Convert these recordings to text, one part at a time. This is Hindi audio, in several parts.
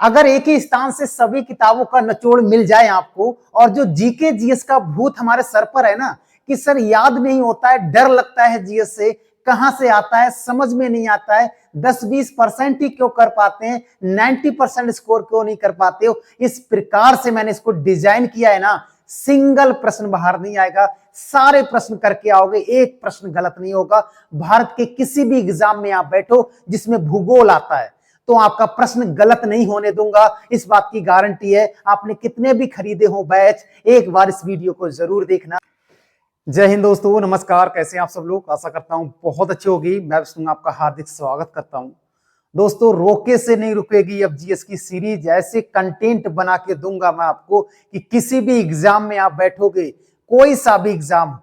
अगर एक ही स्थान से सभी किताबों का निचोड़ मिल जाए आपको, और जो जीके जीएस का भूत हमारे सर पर है ना कि सर याद नहीं होता है, डर लगता है जीएस से, कहां से आता है समझ में नहीं आता है, 10-20% ही क्यों कर पाते हैं, 90% स्कोर क्यों नहीं कर पाते हो, इस प्रकार से मैंने इसको डिजाइन किया है ना, सिंगल प्रश्न बाहर नहीं आएगा, सारे प्रश्न करके आओगे, एक प्रश्न गलत नहीं होगा। भारत के किसी भी एग्जाम में आप बैठो जिसमें भूगोल आता है तो आपका प्रश्न गलत नहीं होने दूंगा, इस बात की गारंटी है। आपने कितने भी खरीदे हो बैच, एक बार इस वीडियो को जरूर देखना। जय हिंद दोस्तों, नमस्कार, कैसे हैं आप सब लोग। आशा करता हूं बहुत अच्छी होगी। मैं विष्णु आपका हार्दिक स्वागत करता हूं। दोस्तों, रोके से नहीं रुकेगी अब जीएस की सीरीज। ऐसे कंटेंट बना के दूंगा मैं आपको कि किसी भी एग्जाम में आप बैठोगे, कोई सा भी एग्जाम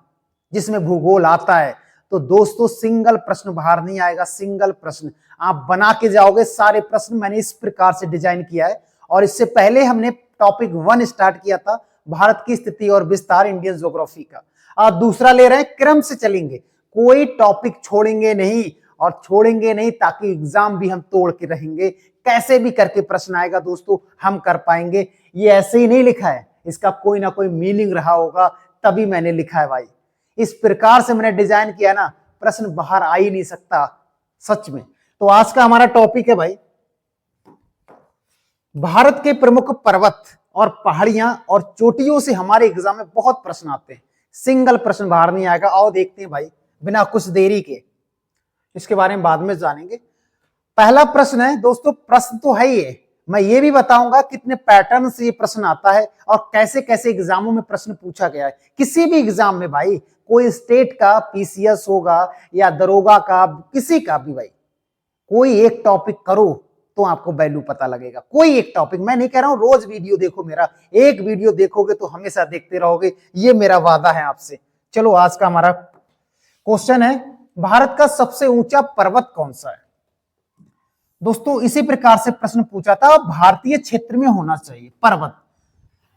जिसमें भूगोल आता है, तो दोस्तों सिंगल प्रश्न बाहर नहीं आएगा। सिंगल प्रश्न आप बना के जाओगे। सारे प्रश्न मैंने इस प्रकार से डिजाइन किया है। और इससे पहले हमने टॉपिक 1 स्टार्ट किया था, भारत की स्थिति और विस्तार, इंडियन ज्योग्राफी का। आज दूसरा ले रहे हैं, क्रम से चलेंगे, कोई टॉपिक छोड़ेंगे नहीं, और छोड़ेंगे नहीं ताकि एग्जाम भी हम तोड़ के रहेंगे। कैसे भी करके प्रश्न आएगा दोस्तों, हम कर पाएंगे। ये ऐसे ही नहीं लिखा है, इसका कोई ना कोई मीनिंग रहा होगा, तभी मैंने लिखा है भाई। इस प्रकार से मैंने डिजाइन किया ना, प्रश्न बाहर आ ही नहीं सकता सच में। तो आज का हमारा टॉपिक है भाई, भारत के प्रमुख पर्वत और पहाड़ियां और चोटियों से हमारे एग्जाम में बहुत प्रश्न आते हैं। सिंगल प्रश्न बाहर नहीं आएगा। आओ देखते हैं भाई, बिना कुछ देरी के। इसके बारे में बाद में जानेंगे। पहला प्रश्न है दोस्तों, प्रश्न तो है ही, मैं ये भी बताऊंगा कितने पैटर्न से ये प्रश्न आता है और कैसे कैसे एग्जामों में प्रश्न पूछा गया है। किसी भी एग्जाम में भाई, कोई स्टेट का पीसीएस होगा या दरोगा का, किसी का भी भाई, कोई एक टॉपिक करो तो आपको वैल्यू पता लगेगा। कोई एक टॉपिक, मैं नहीं कह रहा हूं रोज वीडियो देखो मेरा, एक वीडियो देखोगे तो हमेशा देखते रहोगे, ये मेरा वादा है आपसे। चलो, आज का हमारा क्वेश्चन है, भारत का सबसे ऊंचा पर्वत कौन सा है। दोस्तों इसी प्रकार से प्रश्न पूछा था, भारतीय क्षेत्र में होना चाहिए पर्वत।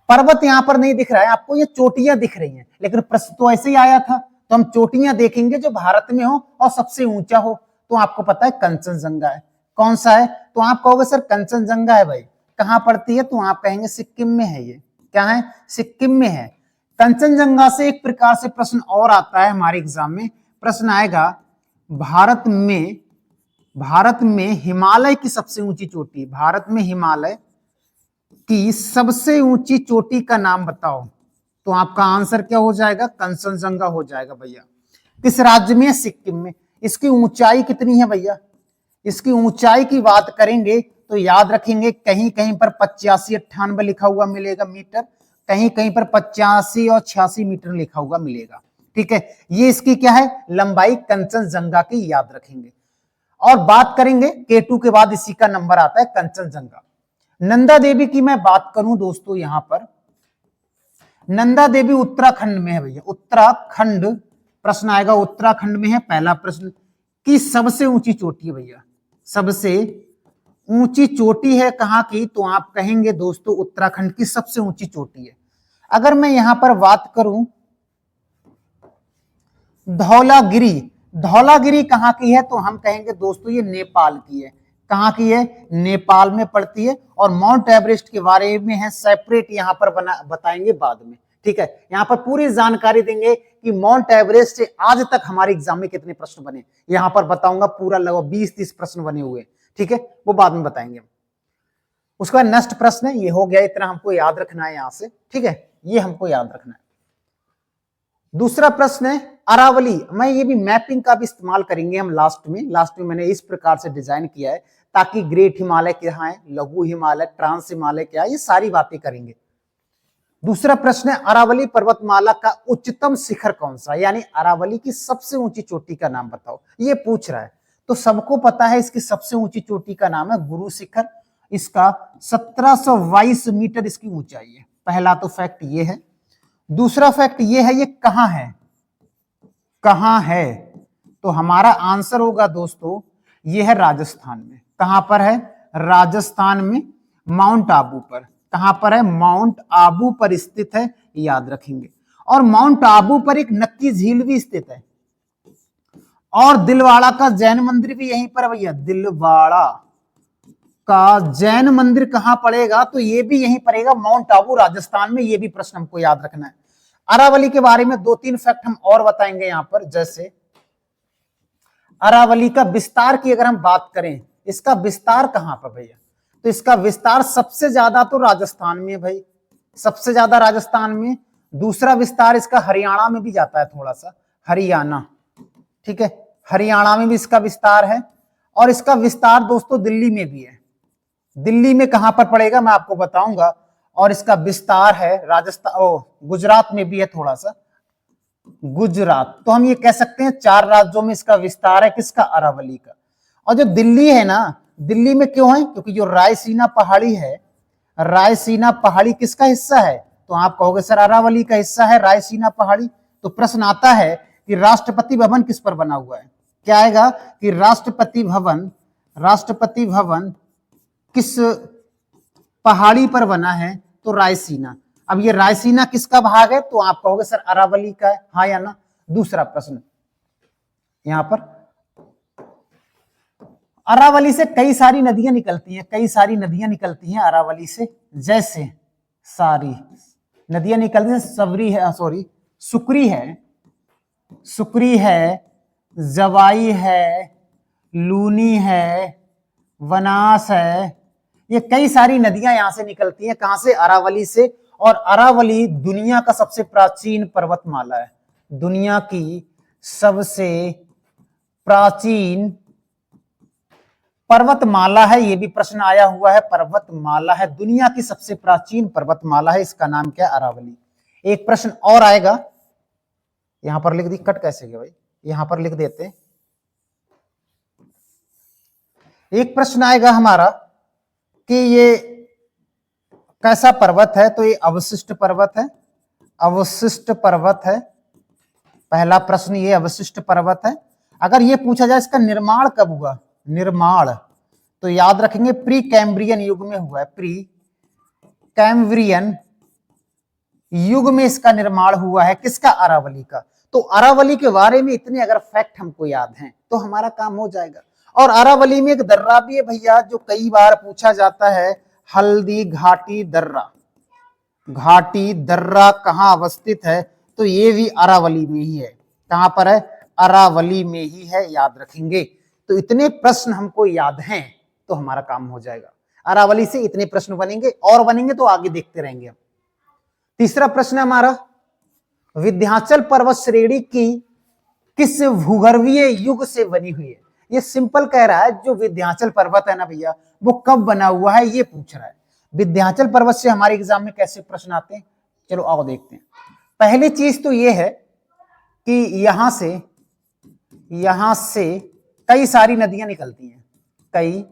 पर्वत यहां पर नहीं दिख रहा है आपको, ये चोटियां दिख रही हैं, लेकिन प्रश्न तो ऐसे ही आया था। तो हम चोटियां देखेंगे जो भारत में हो और सबसे ऊंचा हो। तो आपको पता है कंचनजंगा है। कौन सा है? तो आप कहोगे सर कंचनजंगा है भाई, कहां पड़ती है? तो आप कहेंगे सिक्किम में है। ये क्या है? सिक्किम में है। कंचनजंगा से एक प्रकार से प्रश्न और आता है हमारे एग्जाम में। प्रश्न आएगा, भारत में हिमालय की सबसे ऊंची चोटी, भारत में हिमालय की सबसे ऊंची चोटी का नाम बताओ। तो आपका आंसर क्या हो जाएगा? कंचनजंगा हो जाएगा भैया। किस राज्य में? सिक्किम में। इसकी ऊंचाई कितनी है भैया? इसकी ऊंचाई की बात करेंगे तो याद रखेंगे, कहीं कहीं पर 85-98 लिखा हुआ मिलेगा मीटर, कहीं कहीं पर 85 और 86 मीटर लिखा हुआ मिलेगा। ठीक है, ये इसकी क्या है? लंबाई कंचनजंगा की याद रखेंगे। और बात करेंगे K2 के बाद इसी का नंबर आता है कंचनजंगा। नंदा देवी की मैं बात करूं दोस्तों, यहां पर नंदा देवी उत्तराखंड में है भैया, उत्तराखंड। प्रश्न आएगा उत्तराखंड में है। पहला प्रश्न की सबसे ऊंची चोटी है भैया, सबसे ऊंची चोटी है कहां की? तो आप कहेंगे दोस्तों उत्तराखंड की सबसे ऊंची चोटी है। अगर मैं यहां पर बात करूं धौलागिरी, धौलागिरी कहां की है? तो हम कहेंगे दोस्तों ये नेपाल की है। कहां की है? नेपाल में पड़ती है। और माउंट एवरेस्ट के बारे में है सेपरेट, यहां पर बताएंगे बाद में। ठीक है, यहां पर पूरी जानकारी देंगे कि माउंट एवरेस्ट से आज तक हमारे एग्जाम में कितने प्रश्न बने, यहां पर बताऊंगा। पूरा लगभग 20-30 प्रश्न बने हुए। ठीक है, वो बाद में बताएंगे। उसके बाद नेक्स्ट प्रश्न है, ये हो गया, इतना हमको याद रखना है यहां से। ठीक है, ये हमको याद रखना है। दूसरा प्रश्न है अरावली। मैं ये भी मैपिंग का भी इस्तेमाल करेंगे हम लास्ट में मैंने इस प्रकार से डिजाइन किया है ताकि ग्रेट हिमालय क्या है, लघु हिमालय, ट्रांस हिमालय क्या है, ये सारी बातें करेंगे। दूसरा प्रश्न है अरावली पर्वतमाला का उच्चतम शिखर कौन सा है, यानी अरावली की सबसे ऊंची चोटी का नाम बताओ, ये पूछ रहा है। तो सबको पता है इसकी सबसे ऊंची चोटी का नाम है गुरु शिखर। इसका 1722 मीटर इसकी ऊंचाई है। पहला तो फैक्ट ये है। दूसरा फैक्ट ये है, ये कहां है? कहां है? तो हमारा आंसर होगा दोस्तों, ये है राजस्थान में। कहां पर है? राजस्थान में, माउंट आबू पर। कहां पर है? माउंट आबू पर स्थित है, याद रखेंगे। और माउंट आबू पर एक नक्की झील भी स्थित है। और दिलवाड़ा का जैन मंदिर भी यहीं पर भैया, दिलवाड़ा का जैन मंदिर कहां पड़ेगा, तो ये भी यहीं पड़ेगा, माउंट आबू राजस्थान में। ये भी प्रश्न हमको याद रखना है। अरावली के बारे में 2-3 फैक्ट हम और बताएंगे यहां पर। जैसे अरावली का विस्तार की अगर हम बात करें, इसका विस्तार कहां पर भैया, तो इसका विस्तार सबसे ज्यादा तो राजस्थान में है भाई, सबसे ज्यादा राजस्थान में। दूसरा विस्तार इसका हरियाणा में भी जाता है, थोड़ा सा हरियाणा, ठीक है, हरियाणा में भी इसका विस्तार है। और इसका विस्तार दोस्तों दिल्ली में भी है। दिल्ली में कहां पर पड़ेगा मैं आपको बताऊंगा। और इसका विस्तार है राजस्थान, गुजरात में भी है थोड़ा सा, गुजरात। तो हम ये कह सकते हैं 4 राज्यों में इसका विस्तार है, किसका, अरावली का। और जो दिल्ली है ना, दिल्ली में क्यों है, क्योंकि जो रायसीना पहाड़ी है, रायसीना पहाड़ी किसका हिस्सा है, तो आप कहोगे सर अरावली का हिस्सा है रायसीना पहाड़ी। तो प्रश्न आता है कि राष्ट्रपति भवन किस पर बना हुआ है, क्या आएगा कि राष्ट्रपति भवन किस पहाड़ी पर बना है, तो रायसीना। अब ये रायसीना किसका भाग है, तो आप कहोगे सर अरावली का है, हाँ या ना। दूसरा प्रश्न यहां पर, अरावली से कई सारी नदियां निकलती हैं, कई सारी नदियां निकलती हैं अरावली से। जैसे सारी नदियां निकलती हैं, सबरी है, सॉरी सुकरी है, जवाई है, लूनी है, वनास है। ये कई सारी नदियां यहां से निकलती हैं, कहां से, अरावली से। और अरावली दुनिया का सबसे प्राचीन पर्वतमाला है, दुनिया की सबसे प्राचीन पर्वतमाला है। ये भी प्रश्न आया हुआ है, पर्वतमाला है, दुनिया की सबसे प्राचीन पर्वतमाला है, इसका नाम क्या है, अरावली। एक प्रश्न और आएगा, यहां पर लिख दी, कट कैसे गया भाई, यहां पर लिख देते हैं। एक प्रश्न आएगा हमारा कि ये कैसा पर्वत है, तो ये अवशिष्ट पर्वत है, अवशिष्ट पर्वत है। पहला प्रश्न ये अवशिष्ट पर्वत है। अगर ये पूछा जाए इसका निर्माण कब हुआ, निर्माण, तो याद रखेंगे प्री कैम्ब्रियन युग में हुआ है, प्री कैम्ब्रियन युग में इसका निर्माण हुआ है, किसका, अरावली का। तो अरावली के बारे में इतने अगर फैक्ट हमको याद हैं तो हमारा काम हो जाएगा। और अरावली में एक दर्रा भी है भैया, जो कई बार पूछा जाता है, हल्दी घाटी दर्रा। घाटी दर्रा कहां अवस्थित है, तो ये भी अरावली में ही है। कहां पर है, अरावली में ही है, याद रखेंगे। तो इतने प्रश्न हमको याद हैं तो हमारा काम हो जाएगा। अरावली से इतने प्रश्न बनेंगे, और बनेंगे तो आगे देखते रहेंगे हम। तीसरा प्रश्न है हमारा, विंध्याचल पर्वत श्रेणी की किस भूगर्भीय युग से बनी हुई है। ये सिंपल कह रहा है, जो विंध्याचल पर्वत है ना भैया, वो कब बना हुआ है, ये पूछ रहा है। विंध्याचल पर्वत से हमारे एग्जाम में कैसे प्रश्न आते हैं, चलो आओ देखते हैं। पहली चीज तो ये है कि यहां से कई सारी नदियां निकलती हैं, कई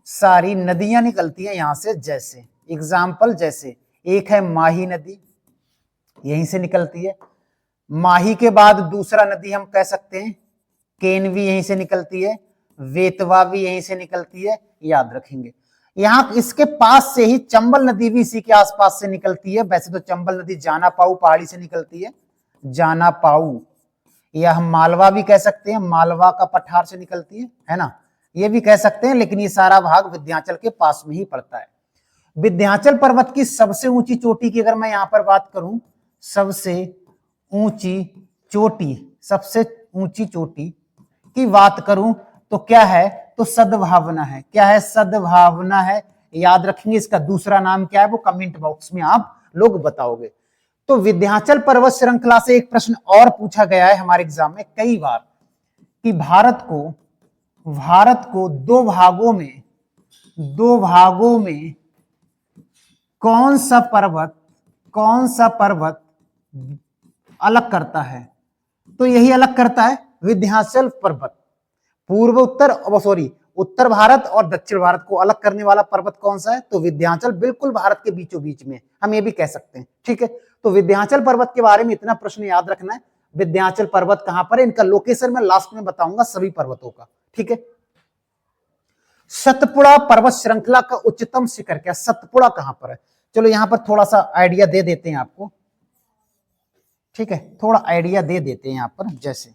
सारी नदियां निकलती हैं यहां से। जैसे एग्जाम्पल, जैसे एक है माही नदी, यहीं से निकलती है। माही के बाद दूसरा नदी हम कह सकते हैं केन, भी यहीं से निकलती है, वेतवा भी यहीं से निकलती है, याद रखेंगे। यहां इसके पास से ही चंबल नदी भी इसी के आसपास से निकलती है। वैसे तो चंबल नदी जाना पाऊ पहाड़ी से निकलती है, जाना पाऊ, या हम मालवा भी कह सकते हैं, मालवा का पठार से निकलती है ना, ये भी कह सकते हैं। लेकिन ये सारा भाग विंध्याचल के पास में ही पड़ता है। विंध्याचल पर्वत की सबसे ऊंची चोटी की अगर मैं यहां पर बात करूं, सबसे ऊंची चोटी, सबसे ऊंची चोटी की बात करूं तो क्या है, तो सद्भावना है। क्या है, सद्भावना है, याद रखेंगे। इसका दूसरा नाम क्या है, वो कमेंट बॉक्स में आप लोग बताओगे। तो विंध्याचल पर्वत श्रृंखला से एक प्रश्न और पूछा गया है हमारे एग्जाम में कई बार, कि भारत को दो भागों में कौन सा पर्वत अलग करता है, तो यही अलग करता है विंध्याचल पर्वत। उत्तर भारत और दक्षिण भारत को अलग करने वाला पर्वत कौन सा है, तो विंध्याचल बिल्कुल भारत के बीचों बीच में, हम ये भी कह सकते हैं, ठीक है। तो विंध्याचल पर्वत के बारे में इतना प्रश्न याद रखना है। विंध्याचल पर्वत कहां पर है, इनका लोकेशन मैं लास्ट में बताऊंगा सभी पर्वतों का, ठीक है। सतपुड़ा पर्वत श्रृंखला का उच्चतम शिखर क्या, सतपुड़ा कहां पर है, चलो यहां पर थोड़ा सा आइडिया दे देते हैं आपको, ठीक है, थोड़ा आइडिया दे देते हैं यहां पर। जैसे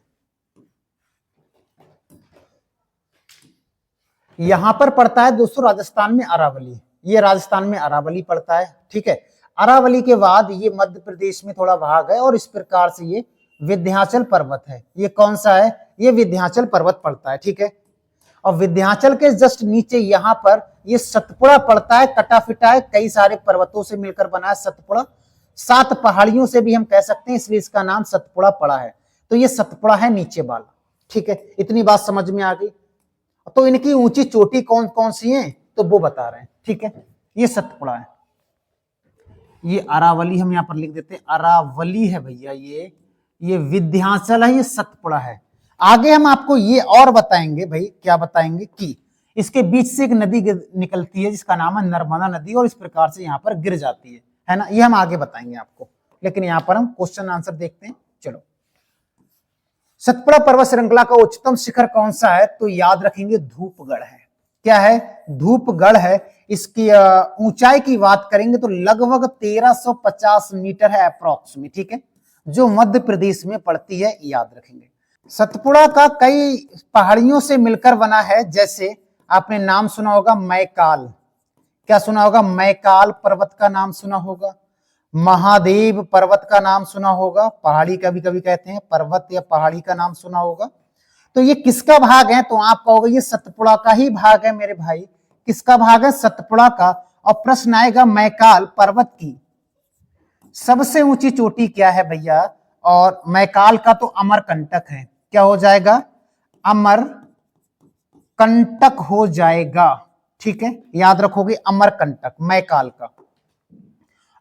यहां पर पड़ता है दोस्तों राजस्थान में अरावली, ये राजस्थान में अरावली पड़ता है, ठीक है। अरावली के बाद ये मध्य प्रदेश में थोड़ा भाग है और इस प्रकार से ये विंध्याचल पर्वत है। ये कौन सा है? ये विंध्याचल पर्वत पड़ता है, ठीक है। और विंध्याचल के जस्ट नीचे यहाँ पर ये सतपुड़ा पड़ता है, कटा फिटा है, कई सारे पर्वतों से मिलकर बना है सतपुड़ा, 7 पहाड़ियों से भी हम कह सकते हैं, इसलिए इसका नाम सतपुड़ा पड़ा है। तो ये सतपुड़ा है नीचे वाला, ठीक है। इतनी बात समझ में आ गई। तो इनकी ऊंची चोटी कौन कौन सी है तो वो बता रहे हैं, ठीक है। ये सतपुड़ा है, ये अरावली हम यहाँ पर लिख देते हैं, अरावली है भैया, ये विंध्याचल है, ये सतपुड़ा है। आगे हम आपको ये और बताएंगे भाई, क्या बताएंगे कि इसके बीच से एक नदी निकलती है जिसका नाम है नर्मदा नदी, और इस प्रकार से यहाँ पर गिर जाती है ना। ये हम आगे बताएंगे आपको, लेकिन यहाँ पर हम क्वेश्चन आंसर देखते हैं। चलो, सतपुड़ा पर्वत श्रृंखला का उच्चतम शिखर कौन सा है? तो याद रखेंगे धूपगढ़ है। क्या है? धूपगढ़ है। इसकी ऊंचाई की बात करेंगे तो लगभग 1350 मीटर है अप्रोक्स में, ठीक है, जो मध्य प्रदेश में पड़ती है, याद रखेंगे। सतपुड़ा का कई पहाड़ियों से मिलकर बना है, जैसे आपने नाम सुना होगा मैकाल, क्या सुना होगा? मैकाल पर्वत का नाम सुना होगा, महादेव पर्वत का नाम सुना होगा, पहाड़ी कभी कभी कहते हैं, पर्वत या पहाड़ी का नाम सुना होगा। तो ये किसका भाग है? तो आप कहोगे ये सतपुड़ा का ही भाग है मेरे भाई। किसका भाग है? सतपुड़ा का। और प्रश्न आएगा मैकाल पर्वत की सबसे ऊंची चोटी क्या है भैया? और मैकाल का तो अमरकंटक है। क्या हो जाएगा? अमरकंटक हो जाएगा, ठीक है, याद रखोगे अमरकंटक, मैकाल का।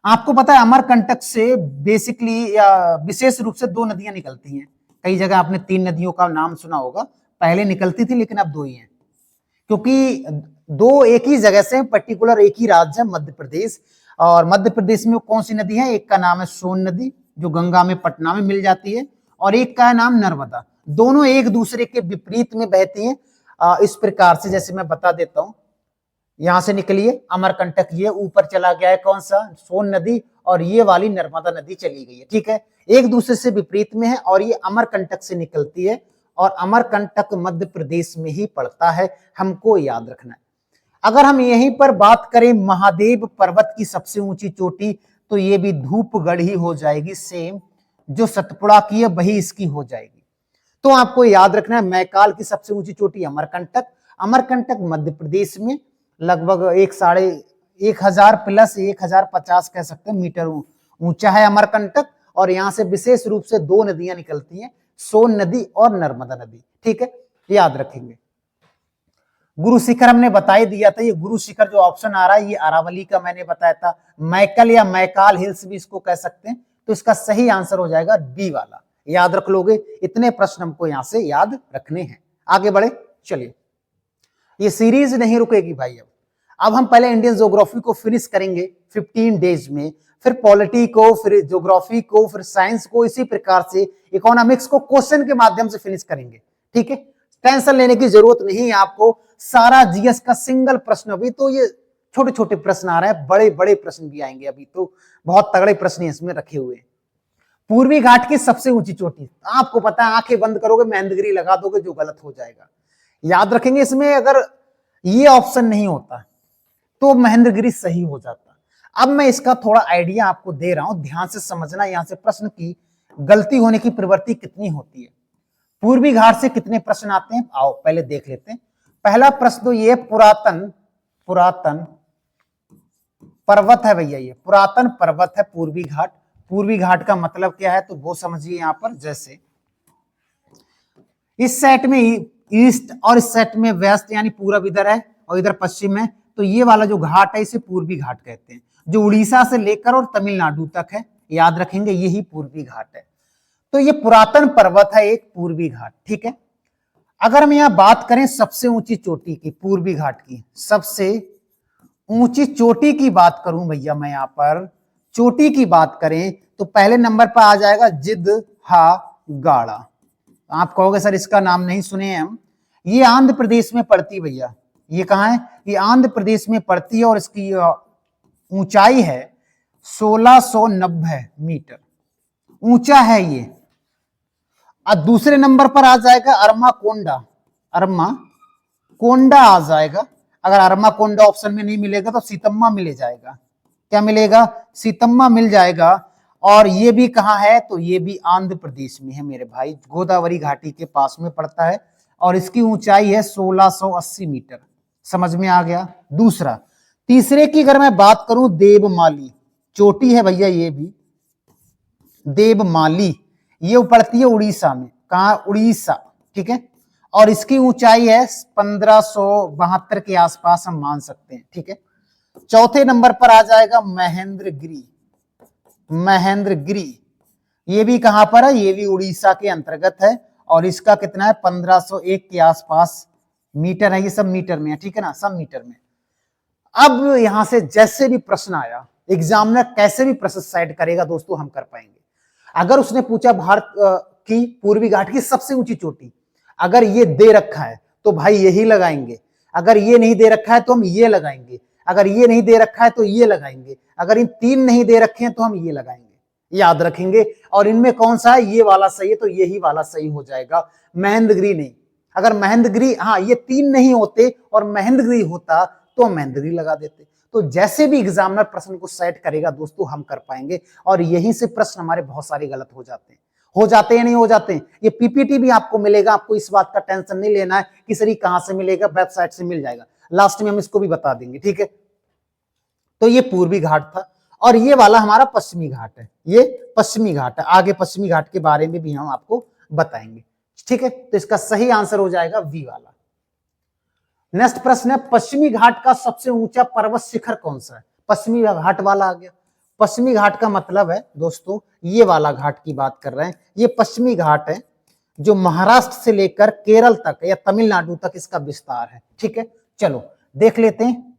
आपको पता है अमरकंटक से बेसिकली विशेष रूप से 2 नदियां निकलती हैं। कई जगह आपने 3 नदियों का नाम सुना होगा, पहले निकलती थी लेकिन अब 2 ही हैं, क्योंकि 2 एक ही जगह से, पर्टिकुलर एक ही राज्य है मध्य प्रदेश। और मध्य प्रदेश में कौन सी नदी है? एक का नाम है सोन नदी, जो गंगा में पटना में मिल जाती है, और एक का नाम नर्मदा। दोनों एक दूसरे के विपरीत में बहती हैं। इस प्रकार से जैसे मैं बता देता हूं, यहां से निकलिए अमरकंटक, ये ऊपर चला गया है कौन सा? सोन नदी, और ये वाली नर्मदा नदी चली गई है, ठीक है, एक दूसरे से विपरीत में है, और ये अमरकंटक से निकलती है, और अमरकंटक मध्य प्रदेश में ही पड़ता है, हमको याद रखना है। अगर हम यहीं पर बात करें महादेव पर्वत की सबसे ऊंची चोटी, तो ये भी धूपगढ़ ही हो जाएगी, सेम जो सतपुड़ा की है वही इसकी हो जाएगी। तो आपको याद रखना है मैकाल की सबसे ऊंची चोटी अमरकंटक, अमरकंटक मध्य प्रदेश में लगभग 1,1000 प्लस 1050 कह सकते हैं मीटर ऊंचा है अमरकंटक। और यहां से विशेष रूप से 2 नदियां निकलती हैं, सोन नदी और नर्मदा नदी, ठीक है, याद रखेंगे। गुरु शिखर हमने बता ही दिया था, ये गुरु शिखर जो ऑप्शन आ रहा है ये अरावली का मैंने बताया था, मैकल या मैकाल हिल्स भी इसको कह सकते हैं। तो इसका सही आंसर हो जाएगा बी वाला, याद रख लोगे। इतने प्रश्न हमको यहां से याद रखने हैं। आगे बढ़े, चलिए, ये सीरीज नहीं रुकेगी भाई। अब हम पहले इंडियन ज्योग्राफी को फिनिश करेंगे 15 डेज में, फिर पॉलिटी को, फिर ज्योग्राफी को, फिर साइंस को, इसी प्रकार से इकोनॉमिक्स को क्वेश्चन के माध्यम से फिनिश करेंगे, ठीक है। टेंशन लेने की जरूरत नहीं है आपको, सारा जीएस का सिंगल प्रश्न। अभी तो ये छोटे छोटे प्रश्न आ रहे हैं, बड़े बड़े प्रश्न भी आएंगे, अभी तो बहुत तगड़े प्रश्न इसमें रखे हुए हैं। पूर्वी घाट की सबसे ऊंची चोटी, आपको पता है, आंखें बंद करोगे महेंद्रगिरी लगा दोगे, जो गलत हो जाएगा। याद रखेंगे, इसमें अगर ये ऑप्शन नहीं होता तो महेंद्रगिरी सही हो जाता। अब मैं इसका थोड़ा आइडिया आपको दे रहा हूं, ध्यान से समझना, यहां से प्रश्न की गलती होने की प्रवृत्ति कितनी होती है। पूर्वी घाट से कितने प्रश्न आते हैं, आओ पहले देख लेते हैं। पहला प्रश्न तो ये पुरातन पर्वत है भैया, ये पुरातन पर्वत है पूर्वी घाट। पूर्वी घाट का मतलब क्या है तो वो समझिए यहां पर, जैसे इस सेट में ईस्ट और इस सेट में वेस्ट, यानी पूरब इधर है और इधर पश्चिम है, तो ये वाला जो घाट है इसे पूर्वी घाट कहते हैं, जो उड़ीसा से लेकर और तमिलनाडु तक है, याद रखेंगे यही पूर्वी घाट है। तो ये पुरातन पर्वत है एक पूर्वी घाट, ठीक है। अगर हम यहां बात करें सबसे ऊंची चोटी की, पूर्वी घाट की सबसे ऊंची चोटी की बात करूं भैया, मैं यहां पर चोटी की बात करें तो पहले नंबर पर आ जाएगा जिदहागाड़ा। आप कहोगे सर इसका नाम नहीं सुने हैं हम, ये आंध्र प्रदेश में पड़ती भैया। ये कहां है? ये आंध्र प्रदेश में पड़ती है, और इसकी ऊंचाई है 1690 मीटर ऊंचा है ये। और दूसरे नंबर पर आ जाएगा अरमा कोंडा आ जाएगा। अगर अरमा कोंडा ऑप्शन में नहीं मिलेगा तो सीतम्मा मिले जाएगा। क्या मिलेगा? सीतम्मा मिल जाएगा। और ये भी कहाँ है? तो ये भी आंध्र प्रदेश में है मेरे भाई, गोदावरी घाटी के पास में पड़ता है और इसकी ऊंचाई है 1680 मीटर। समझ में आ गया। दूसरा, तीसरे की अगर मैं बात करूं, देवमाली चोटी है भैया, ये भी देवमाली, ये पड़ती है उड़ीसा में। कहा? उड़ीसा। ठीक है। और इसकी ऊंचाई है 1572 के आसपास हम मान सकते हैं। ठीक है। चौथे नंबर पर आ जाएगा महेंद्रगिरी। महेंद्रगिरी ये भी कहां पर है? ये भी उड़ीसा के अंतर्गत है और इसका कितना है? 1501 के आसपास मीटर है। ये सब मीटर में है। ठीक है ना, सब मीटर में। अब यहां से जैसे भी प्रश्न आया, एग्जामिनर कैसे भी प्रश्न सेट करेगा दोस्तों, हम कर पाएंगे। अगर उसने पूछा भारत की पूर्वी घाट की सबसे ऊंची चोटी, अगर ये दे रखा है तो भाई यही लगाएंगे। अगर ये नहीं दे रखा है तो हम ये लगाएंगे। अगर ये नहीं दे रखा है तो ये लगाएंगे। अगर इन तीन नहीं दे रखे हैं तो हम ये लगाएंगे। याद रखेंगे। और इनमें कौन सा है? ये वाला सही है तो यही वाला सही हो जाएगा, महेंद्रगिरी नहीं। अगर महेंद्रगिरी, हाँ, ये तीन नहीं होते और महेंद्रगिरी होता तो महेंद्रगिरी लगा देते। तो जैसे भी एग्जामिनर प्रश्न को सेट करेगा दोस्तों, हम कर पाएंगे। और यहीं से प्रश्न हमारे बहुत सारे गलत हो जाते हैं। हो जाते हैं नहीं हो जाते हैं। ये पीपीटी भी आपको मिलेगा, आपको इस बात का टेंशन नहीं लेना है कि सर ये कहां से मिलेगा, वेबसाइट से मिल जाएगा। लास्ट में हम इसको भी बता देंगे। ठीक है। तो ये पूर्वी घाट था और ये वाला हमारा पश्चिमी घाट है। ये पश्चिमी घाट है। आगे पश्चिमी घाट के बारे में भी हम आपको बताएंगे। ठीक है। तो इसका सही आंसर हो जाएगा वी वाला। नेक्स्ट प्रश्न है, पश्चिमी घाट का सबसे ऊंचा पर्वत शिखर कौन सा है? पश्चिमी घाट वाला आ गया। पश्चिमी घाट का मतलब है दोस्तों, ये वाला घाट की बात कर रहे हैं। ये पश्चिमी घाट है जो महाराष्ट्र से लेकर केरल तक या तमिलनाडु तक इसका विस्तार है। ठीक है। चलो देख लेते हैं।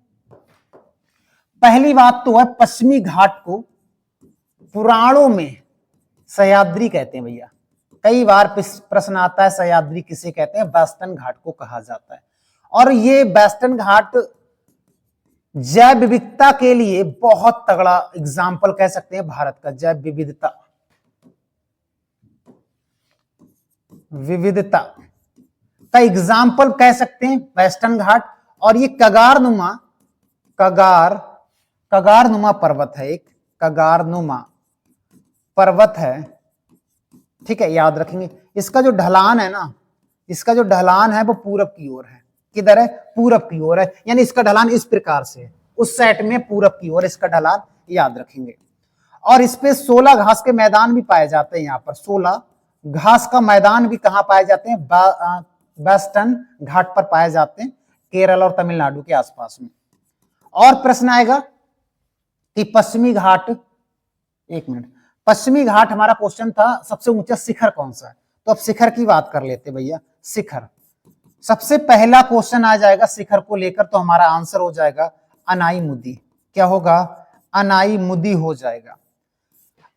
पहली बात तो है, पश्चिमी घाट को पुराणों में सह्याद्री कहते हैं भैया। कई बार प्रश्न आता है सह्याद्री किसे कहते हैं? वेस्टर्न घाट को कहा जाता है। और ये वेस्टर्न घाट जैव विविधता के लिए बहुत तगड़ा एग्जाम्पल कह सकते हैं भारत का। जैव विविधता, विविधता का एग्जाम्पल कह सकते हैं वेस्टर्न घाट। और ये कगारनुमा पर्वत है। एक कगारनुमा पर्वत है। ठीक है, याद रखेंगे। इसका जो ढलान है ना, इसका जो ढलान है वो पूरब की ओर है। किधर है? पूरब की ओर है। यानी इसका ढलान इस प्रकार से है, उस साइड में पूरब की ओर इसका ढलान, याद रखेंगे। और इस पे 16 घास के मैदान भी पाए जाते हैं। यहाँ पर 16 घास का मैदान भी कहाँ पाए जाते हैं? वेस्टर्न घाट पर पाए जाते हैं, केरल और तमिलनाडु के आसपास में। और प्रश्न आएगा कि पश्चिमी घाट, एक मिनट, पश्चिमी घाट हमारा क्वेश्चन था सबसे ऊंचा शिखर कौन सा है। तो अब शिखर की बात कर लेते भैया। शिखर, सबसे पहला क्वेश्चन आ जाएगा शिखर को लेकर, तो हमारा आंसर हो जाएगा अनाईमुदी। क्या होगा? अनाईमुदी हो जाएगा।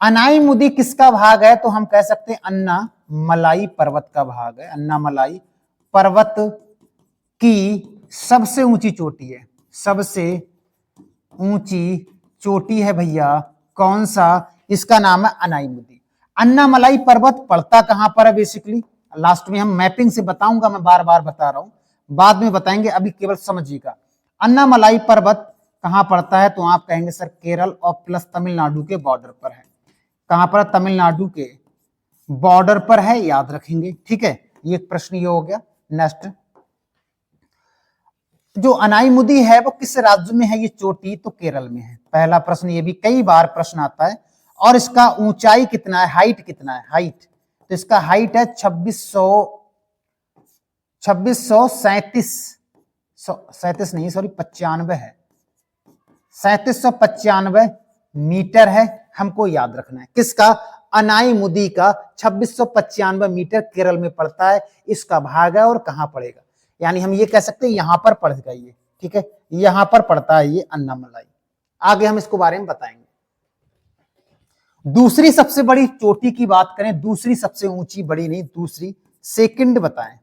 अनाईमुदी किसका भाग है? तो हम कह सकते हैं अन्नामलाई पर्वत का भाग है। अन्नामलाई पर्वत की सबसे ऊंची चोटी है। सबसे ऊंची चोटी है भैया, कौन सा? इसका नाम है अनाईमुदी। अन्नामलाई पर्वत पड़ता कहां पर है? बेसिकली लास्ट में हम मैपिंग से बताऊंगा, मैं बार बार बता रहा हूं, बाद में बताएंगे, अभी केवल समझिएगा। अन्नामलाई पर्वत कहां पड़ता है? तो आप कहेंगे सर केरल और प्लस तमिलनाडु के बॉर्डर पर है। कहां पर? तमिलनाडु के बॉर्डर पर है, याद रखेंगे। ठीक है, ये प्रश्न ये हो गया। नेक्स्ट, जो अनाईमुदी है वो किस राज्य में है? ये चोटी तो केरल में है। पहला प्रश्न, ये भी कई बार प्रश्न आता है। और इसका ऊंचाई कितना है? हाइट कितना है? हाइट, तो इसका हाइट है 95 है। 3795 मीटर है। हमको याद रखना है किसका? अनाईमुदी का 2695 मीटर केरल में पड़ता है। इसका भाग है और कहां पड़ेगा? यानी हम ये कह सकते हैं यहां पर पड़ेगा ये। ठीक है, यहां पर पड़ता है ये अन्नामलाई। आगे हम इसको बारे में बताएंगे। दूसरी सबसे बड़ी चोटी की बात करें, दूसरी सबसे ऊंची, बड़ी नहीं, दूसरी सेकंड बताएं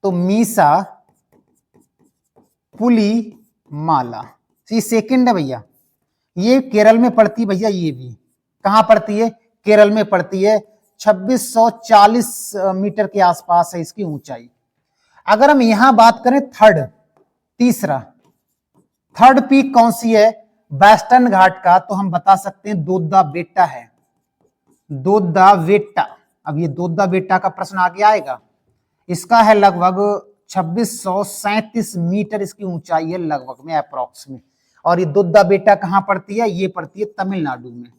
तो मीसा पुली माला, ये सेकंड है भैया। ये केरल में पड़ती है भैया। ये भी कहां पड़ती है? केरल में पड़ती है। 2640 मीटर के आसपास है इसकी ऊंचाई। अगर हम यहां बात करें थर्ड, तीसरा थर्ड पीक कौन सी है वेस्टर्न घाट का, तो हम बता सकते हैं दोद्दा बेट्टा है, दोद्दा बेट्टा। अब ये दोद्दा बेट्टा का प्रश्न आगे आएगा। इसका है लगभग 2637 मीटर इसकी ऊंचाई है लगभग में अप्रोक्स में। और ये दोद्दा बेट्टा कहां पड़ती है, ये पड़ती है तमिलनाडु में।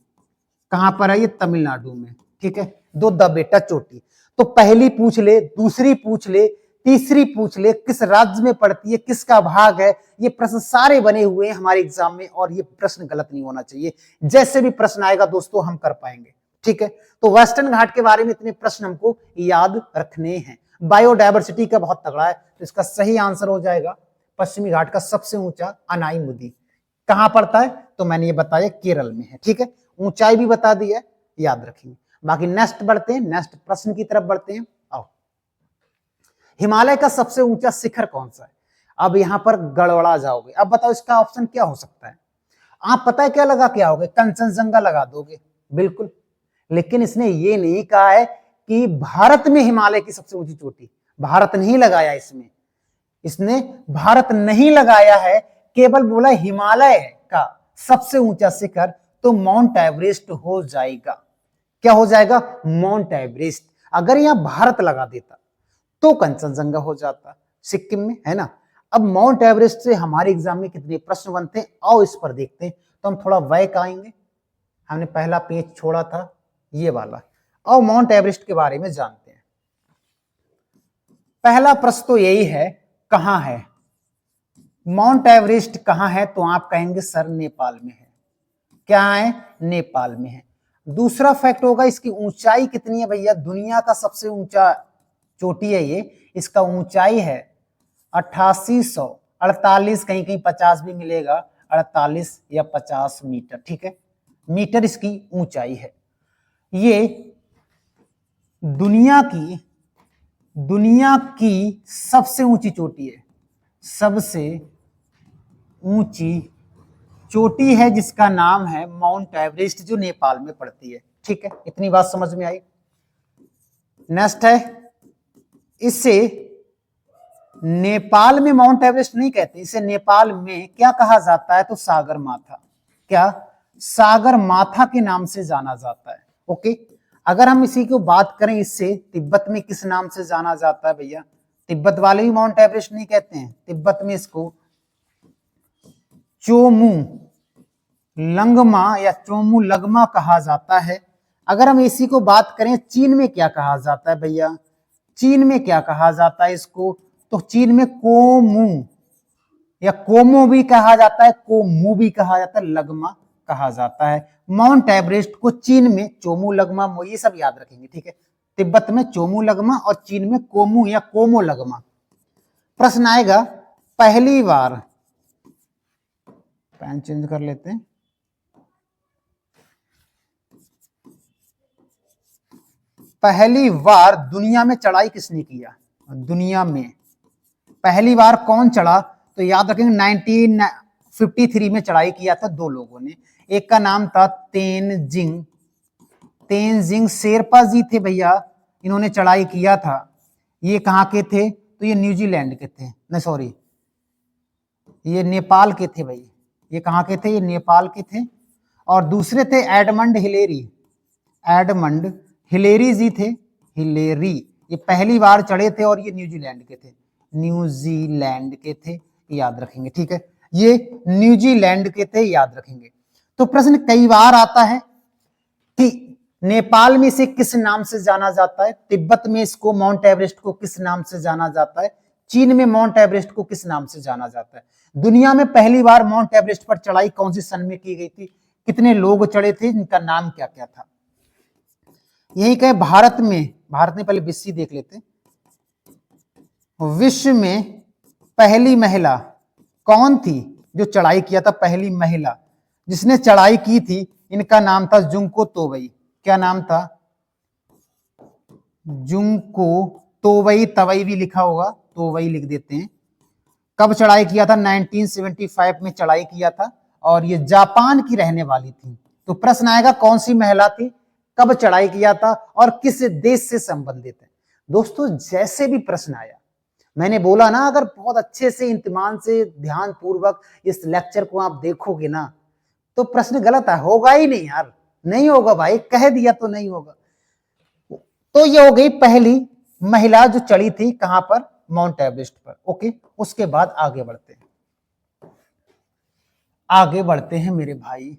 कहां पर है ये, तमिलनाडु में, ठीक है, दोद्दा बेट्टा चोटी। तो पहली पूछ ले, दूसरी पूछ ले, तीसरी पूछ ले, किस राज्य में पड़ती है, किसका भाग है, ये प्रश्न सारे बने हुए हैं हमारे एग्जाम में और ये प्रश्न गलत नहीं होना चाहिए। जैसे भी प्रश्न आएगा दोस्तों हम कर पाएंगे, ठीक है। तो वेस्टर्न घाट के बारे में इतने प्रश्न हमको याद रखने हैं। बायोडायवर्सिटी का बहुत तगड़ा है, तो इसका सही आंसर हो जाएगा पश्चिमी घाट का सबसे ऊंचा अनाईमुदी। कहां पड़ता है, तो मैंने ये बताया केरल में है, ठीक है। ऊंचाई भी बता दी है, याद रखेंगे। बाकी नेक्स्ट बढ़ते हैं, नेक्स्ट प्रश्न की तरफ बढ़ते हैं। आओ, हिमालय का सबसे ऊंचा शिखर कौन सा है। अब यहां पर गड़बड़ा जाओगे, अब बताओ इसका ऑप्शन क्या हो सकता है। आप पता है क्या लगा के आओगे, कंचनजंगा लगा दोगे, बिल्कुल। लेकिन इसने ये नहीं कहा है कि भारत में हिमालय की सबसे ऊंची चोटी, भारत नहीं लगाया इसमें, इसने भारत नहीं लगाया है, केवल बोला हिमालय का सबसे ऊंचा शिखर, तो माउंट एवरेस्ट हो जाएगा। क्या हो जाएगा, माउंट एवरेस्ट। अगर यहां भारत लगा देता तो कंचनजंगा हो जाता, सिक्किम में है ना। अब माउंट एवरेस्ट से हमारे एग्जाम में कितने प्रश्न बनते हैं, आओ इस पर देखते हैं। तो हम थोड़ा बैक आएंगे, हमने पहला पेज छोड़ा था ये वाला, और माउंट एवरेस्ट के बारे में जानते हैं। पहला प्रश्न तो यही है, कहां है माउंट एवरेस्ट, कहां है, तो आप कहेंगे सर नेपाल में है। क्या है, नेपाल में है। दूसरा फैक्ट होगा इसकी ऊंचाई कितनी है भैया, दुनिया का सबसे ऊंचा चोटी है ये, इसका ऊंचाई है 8848, कहीं कहीं 50 भी मिलेगा, 48 या 50 मीटर, ठीक है, मीटर इसकी ऊंचाई है। ये दुनिया की सबसे ऊंची चोटी है, सबसे ऊंची चोटी है जिसका नाम है माउंट एवरेस्ट, जो नेपाल में पड़ती है, ठीक है। इतनी बात समझ में आई। नेक्स्ट है, इसे नेपाल में माउंट एवरेस्ट नहीं कहते, इसे नेपाल में क्या कहा जाता है, तो सागर माथा, क्या, सागर माथा के नाम से जाना जाता है, ओके। अगर हम इसी को बात करें, इससे तिब्बत में किस नाम से जाना जाता है भैया, तिब्बत वाले भी माउंट एवरेस्ट नहीं कहते हैं, तिब्बत में इसको चोमू लंगमा या चोमू लगमा कहा जाता है। अगर हम इसी को बात करें, चीन में क्या कहा जाता है भैया, चीन में क्या कहा जाता है इसको, तो चीन में कोमू या कोमो भी कहा जाता है, कोमू भी कहा जाता है, लगमा कहा जाता है। माउंट एवरेस्ट को चीन में चोमू लगमा, ये सब याद रखेंगे, ठीक है। तिब्बत में चोमू लगमा और चीन में कोमू या कोमो लगमा। प्रश्न आएगा, पहली बार, पेन चेंज कर लेते हैं, पहली बार दुनिया में चढ़ाई किसने किया, दुनिया में पहली बार कौन चढ़ा, तो याद रखेंगे 1953 में चढ़ाई किया था दो लोगों ने। एक का नाम था तेनजिंग शेरपा जी थे भैया, इन्होंने चढ़ाई किया था। ये कहाँ के थे, तो ये न्यूजीलैंड के थे, नहीं सॉरी ये नेपाल के थे भाई, ये कहाँ के थे, ये नेपाल के थे। और दूसरे थे एडमंड हिलेरी जी थे, हिलेरी, ये पहली बार चढ़े थे और ये न्यूजीलैंड के थे, याद रखेंगे, ठीक है। ये न्यूजीलैंड के थे, याद रखेंगे। तो प्रश्न कई बार आता है कि नेपाल में इसे किस नाम से जाना जाता है, तिब्बत में इसको माउंट एवरेस्ट को किस नाम से जाना जाता है, चीन में माउंट एवरेस्ट को किस नाम से जाना जाता है। दुनिया में पहली बार माउंट एवरेस्ट पर चढ़ाई कौन सी सन में की गई थी, कितने लोग चढ़े थे, इनका नाम क्या क्या था। यही कहे भारत में पहले विश्व देख लेते हैं, विश्व में पहली महिला कौन थी जो चढ़ाई किया था, पहली महिला जिसने चढ़ाई की थी, इनका नाम था जुंको तोबई। क्या नाम था, जुंको तोबई, तवई भी लिखा होगा, तोबई लिख देते हैं। कब चढ़ाई किया था, 1975 में चढ़ाई किया था, और ये जापान की रहने वाली थी। तो प्रश्न आएगा कौन सी महिला थी, कब चढ़ाई किया था और किस देश से संबंधित है। दोस्तों जैसे भी प्रश्न आया मैंने बोला ना, अगर बहुत अच्छे से इत्मीनान से ध्यान पूर्वक इस लेक्चर को आप देखोगे ना, तो प्रश्न गलत है, होगा ही नहीं यार, नहीं होगा भाई, कह दिया तो नहीं होगा। तो ये हो गई पहली महिला जो चढ़ी थी कहां पर, माउंट एवरेस्ट पर। ओके, उसके बाद आगे बढ़ते हैं, आगे बढ़ते हैं मेरे भाई।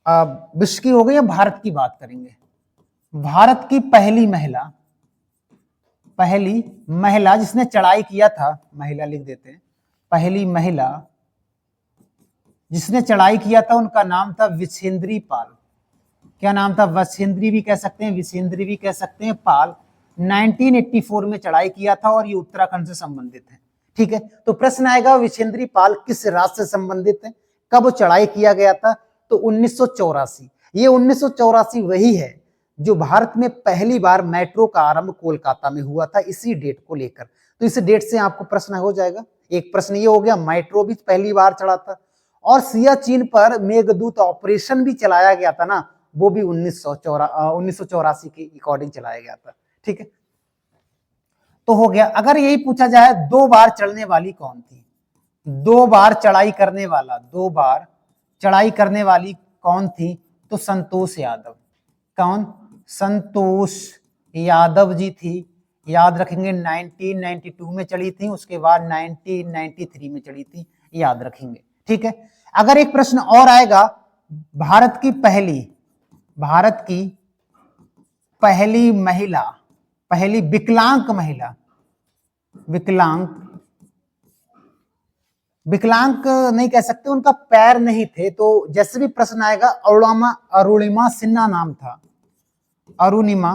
अब विश्व की हो गई, अब भारत की बात करेंगे। भारत की पहली महिला जिसने चढ़ाई किया था, महिला लिख देते हैं, पहली महिला जिसने चढ़ाई किया था उनका नाम था विछेंद्री पाल। क्या नाम था, विछेंद्री भी कह सकते हैं, विछेंद्री भी कह सकते हैं, पाल। 1984 में चढ़ाई किया था और ये उत्तराखंड से संबंधित है। ठीक है, तो प्रश्न आएगा विछेंद्री पाल किस राज्य से संबंधित है, कब चढ़ाई किया गया था, तो 1984। ये 1984 वही है जो भारत में पहली बार मेट्रो का आरंभ कोलकाता में हुआ था, इसी डेट को लेकर। तो इस डेट से आपको प्रश्न हो जाएगा। एक प्रश्न ये हो गया, मेट्रो भी पहली बार चढ़ा था, और सियाचिन पर मेघदूत ऑपरेशन भी चलाया गया था ना, वो भी 1984 के अकॉर्डिंग चलाया गया था। ठीक है, तो हो गया। अगर यही पूछा जाए 2 बार चढ़ने वाली कौन थी, 2 बार चढ़ाई करने वाला, 2 बार चढ़ाई करने वाली कौन थी, तो संतोष यादव। कौन, संतोष यादव जी थी। याद रखेंगे 1992 में चढ़ी थी, उसके बाद 1993 में चढ़ी थी, याद रखेंगे। ठीक है, अगर एक प्रश्न और आएगा, भारत की पहली महिला, पहली विकलांग महिला, विकलांग नहीं कह सकते, उनका पैर नहीं थे, तो जैसे भी प्रश्न आएगा, अरुणिमा सिन्हा नाम था, अरुणिमा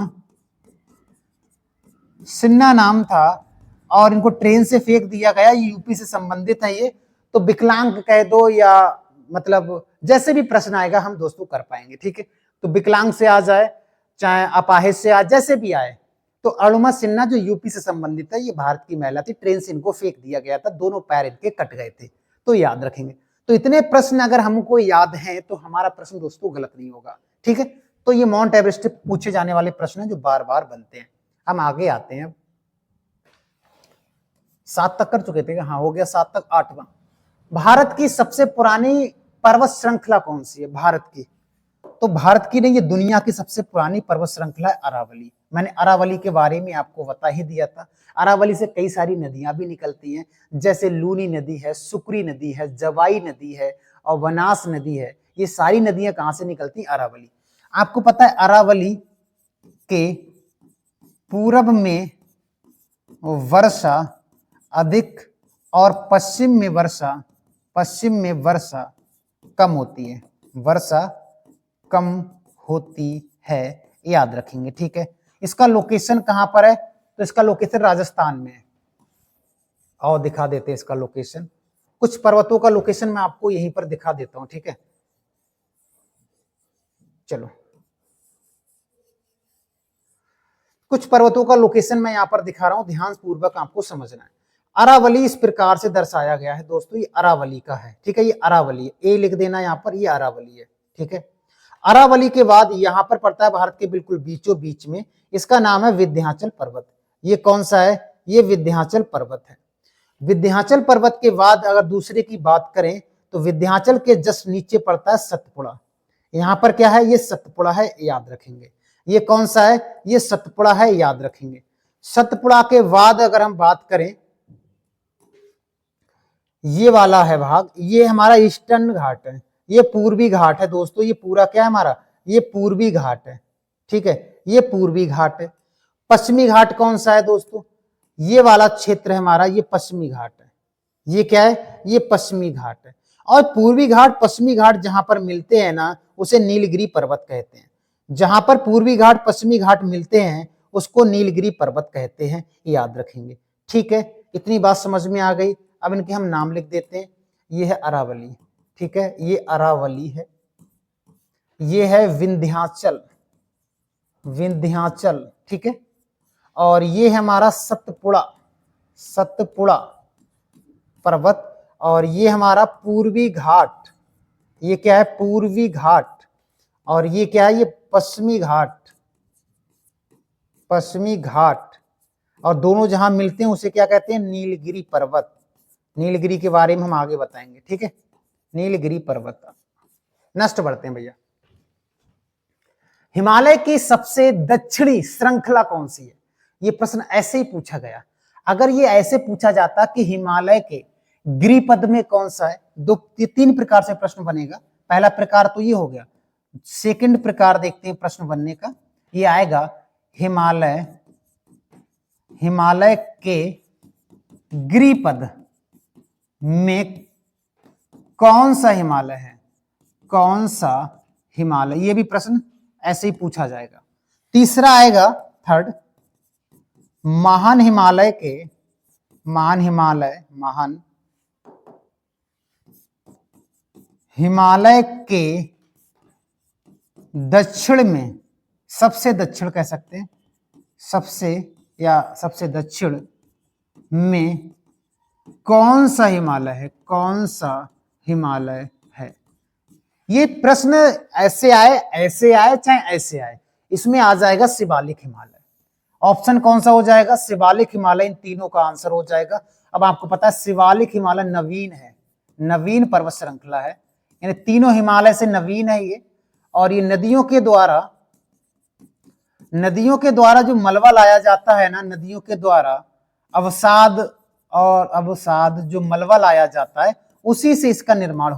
सिन्हा नाम था, और इनको ट्रेन से फेंक दिया गया, यूपी से संबंधित है ये, तो विकलांग कह दो, या मतलब जैसे भी प्रश्न आएगा हम दोस्तों कर पाएंगे। ठीक है, तो विकलांग से आ जाए, चाहे अपाहिज से आ, जैसे भी आए, तो अरुणिमा सिन्हा जो यूपी से संबंधित है, ये भारत की महिला थी, ट्रेन से इनको फेंक दिया गया था, दोनों पैर इनके कट गए थे, तो याद रखेंगे। तो इतने प्रश्न अगर हमको याद हैं तो हमारा प्रश्न दोस्तों गलत नहीं होगा। ठीक है, तो ये माउंट एवरेस्ट से पूछे जाने वाले प्रश्न हैं जो बार बार बनते हैं। हम आगे आते हैं, 7 तक कर चुके थे, हाँ हो गया 7 तक। 8वां, भारत की सबसे पुरानी पर्वत श्रृंखला कौन सी है, भारत की, तो भारत की नहीं, ये दुनिया की सबसे पुरानी पर्वत श्रृंखला है अरावली। मैंने अरावली के बारे में आपको बता ही दिया था। अरावली से कई सारी नदियां भी निकलती हैं, जैसे लूनी नदी है, सुकरी नदी है, जवाई नदी है, और वनास नदी है। ये सारी नदियां कहां से निकलती हैं, अरावली। आपको पता है अरावली के पूरब में वर्षा अधिक और पश्चिम में वर्षा कम होती है, वर्षा कम होती है, याद रखेंगे। ठीक है, इसका लोकेशन कहां पर है, तो इसका लोकेशन राजस्थान में है, और दिखा देते हैं इसका लोकेशन। कुछ पर्वतों का लोकेशन मैं आपको यहीं पर दिखा देता हूं। ठीक है, चलो कुछ पर्वतों का लोकेशन मैं यहां पर दिखा रहा हूं, ध्यान पूर्वक आपको समझना है। अरावली इस प्रकार से दर्शाया गया है दोस्तों, ये अरावली का है। ठीक है, ये अरावली है, ए लिख देना यहां पर, ये अरावली है। ठीक है, अरावली के बाद यहां पर पड़ता है भारत के बिल्कुल बीचों बीच में, इसका नाम है विंध्याचल पर्वत। ये कौन सा है, ये विंध्याचल पर्वत है। विंध्याचल पर्वत के बाद अगर दूसरे की बात करें, तो विंध्याचल के जस्ट नीचे पड़ता है सतपुड़ा। यहां पर क्या है, ये सतपुड़ा है, याद रखेंगे। ये कौन सा है, ये सतपुड़ा है, याद रखेंगे। सतपुड़ा के बाद अगर हम बात करें, ये वाला है भाग, ये हमारा ईस्टर्न घाट है, ये पूर्वी घाट है दोस्तों। ये पूरा क्या है हमारा, ये पूर्वी घाट है। ठीक है, ये पूर्वी घाट है। पश्चिमी घाट कौन सा है दोस्तों, ये वाला क्षेत्र है हमारा, ये पश्चिमी घाट है। ये क्या है, ये पश्चिमी घाट है। और पूर्वी घाट पश्चिमी घाट जहां पर मिलते हैं ना, उसे नीलगिरी पर्वत कहते हैं। जहां पर पूर्वी घाट पश्चिमी घाट मिलते हैं उसको नीलगिरी पर्वत कहते हैं, याद रखेंगे। ठीक है, इतनी बात समझ में आ गई। अब इनके हम नाम लिख देते हैं। ये है अरावली, ठीक है, ये अरावली है। ये है विंध्याचल, विंध्याचल, ठीक है। और ये है हमारा सतपुड़ा, सतपुड़ा पर्वत। और ये हमारा पूर्वी घाट, ये क्या है, पूर्वी घाट। और ये क्या है, ये पश्चिमी घाट, पश्चिमी घाट। और दोनों जहां मिलते हैं उसे क्या कहते हैं, नीलगिरी पर्वत। नीलगिरी के बारे में हम आगे बताएंगे, ठीक है, नीलगिरी पर्वत। नेक्स्ट बढ़ते हैं भैया। हिमालय की सबसे दक्षिणी श्रृंखला कौन सी है? ये प्रश्न ऐसे ही पूछा गया। अगर ये ऐसे पूछा जाता कि हिमालय के गिरिपद में कौन सा है, तीन प्रकार से प्रश्न बनेगा। पहला प्रकार तो ये हो गया। सेकंड प्रकार देखते हैं प्रश्न बनने का, ये आएगा हिमालय के गिरिपद में कौन सा हिमालय है, कौन सा हिमालय, ये भी प्रश्न ऐसे ही पूछा जाएगा। तीसरा आएगा, थर्ड, महान हिमालय के दक्षिण में, सबसे दक्षिण कह सकते हैं, सबसे दक्षिण में कौन सा हिमालय है। ये प्रश्न ऐसे आए चाहे ऐसे आए, इसमें आ जाएगा शिवालिक हिमालय। ऑप्शन कौन सा हो जाएगा, शिवालिक हिमालय। इन तीनों का आंसर हो जाएगा। अब आपको पता है शिवालिक हिमालय नवीन है, नवीन पर्वत श्रृंखला है, यानी तीनों हिमालय से नवीन है ये। और ये नदियों के द्वारा जो मलबा लाया जाता है ना, नदियों के द्वारा अवसाद जो मलबा लाया जाता है, उसी से इसका निर्माण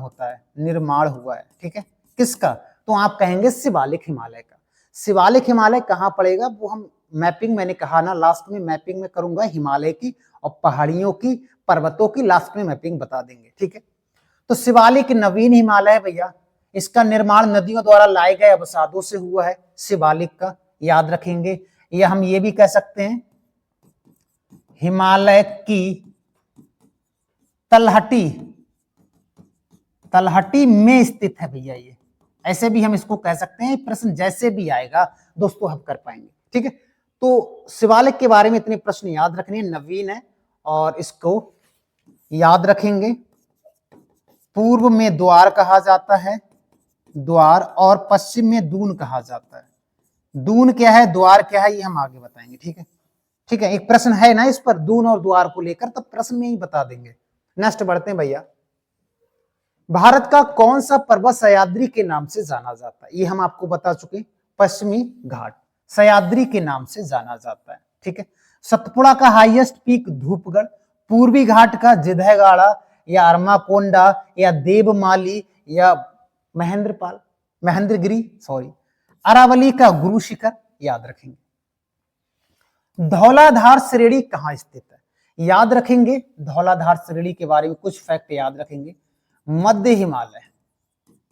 हुआ है, ठीक है। किसका? तो आप कहेंगे शिवालिक हिमालय का। शिवालिक हिमालय कहां पड़ेगा, वो हम मैपिंग, मैंने कहा ना लास्ट में मैपिंग में करूंगा हिमालय की और पहाड़ियों की, पर्वतों की, लास्ट में मैपिंग बता देंगे, ठीक है। तो शिवालिक नवीन हिमालय है भैया। इसका निर्माण नदियों द्वारा लाए गए अवसादों से हुआ है शिवालिक का, याद रखेंगे। या हम ये भी कह सकते हैं हिमालय की तलहटी में स्थित है भैया ये, ऐसे भी हम इसको कह सकते हैं। प्रश्न जैसे भी आएगा दोस्तों हम कर पाएंगे, ठीक है। तो शिवालिक के बारे में इतने प्रश्न याद रखने, नवीन है और इसको याद रखेंगे। पूर्व में द्वार कहा जाता है, द्वार, और पश्चिम में दून कहा जाता है। दून क्या है, द्वार क्या है, ये हम आगे बताएंगे, ठीक है। ठीक है, एक प्रश्न है ना इस पर दून और द्वार को लेकर, तब प्रश्न में ही बता देंगे। नेक्स्ट बढ़ते हैं भैया। भारत का कौन सा पर्वत सह्याद्री के नाम से जाना जाता है? ये हम आपको बता चुके, पश्चिमी घाट सह्याद्री के नाम से जाना जाता है, ठीक है। सतपुड़ा का हाईएस्ट पीक धूपगढ़, पूर्वी घाट का जिधयगाड़ा या अरमाकोंडा या देवमाली या महेंद्रगिरी, अरावली का गुरु शिखर, याद रखेंगे। धौलाधार श्रेणी कहां स्थित है, याद रखेंगे। धौलाधार श्रेणी के बारे में कुछ फैक्ट याद रखेंगे। मध्य हिमालय,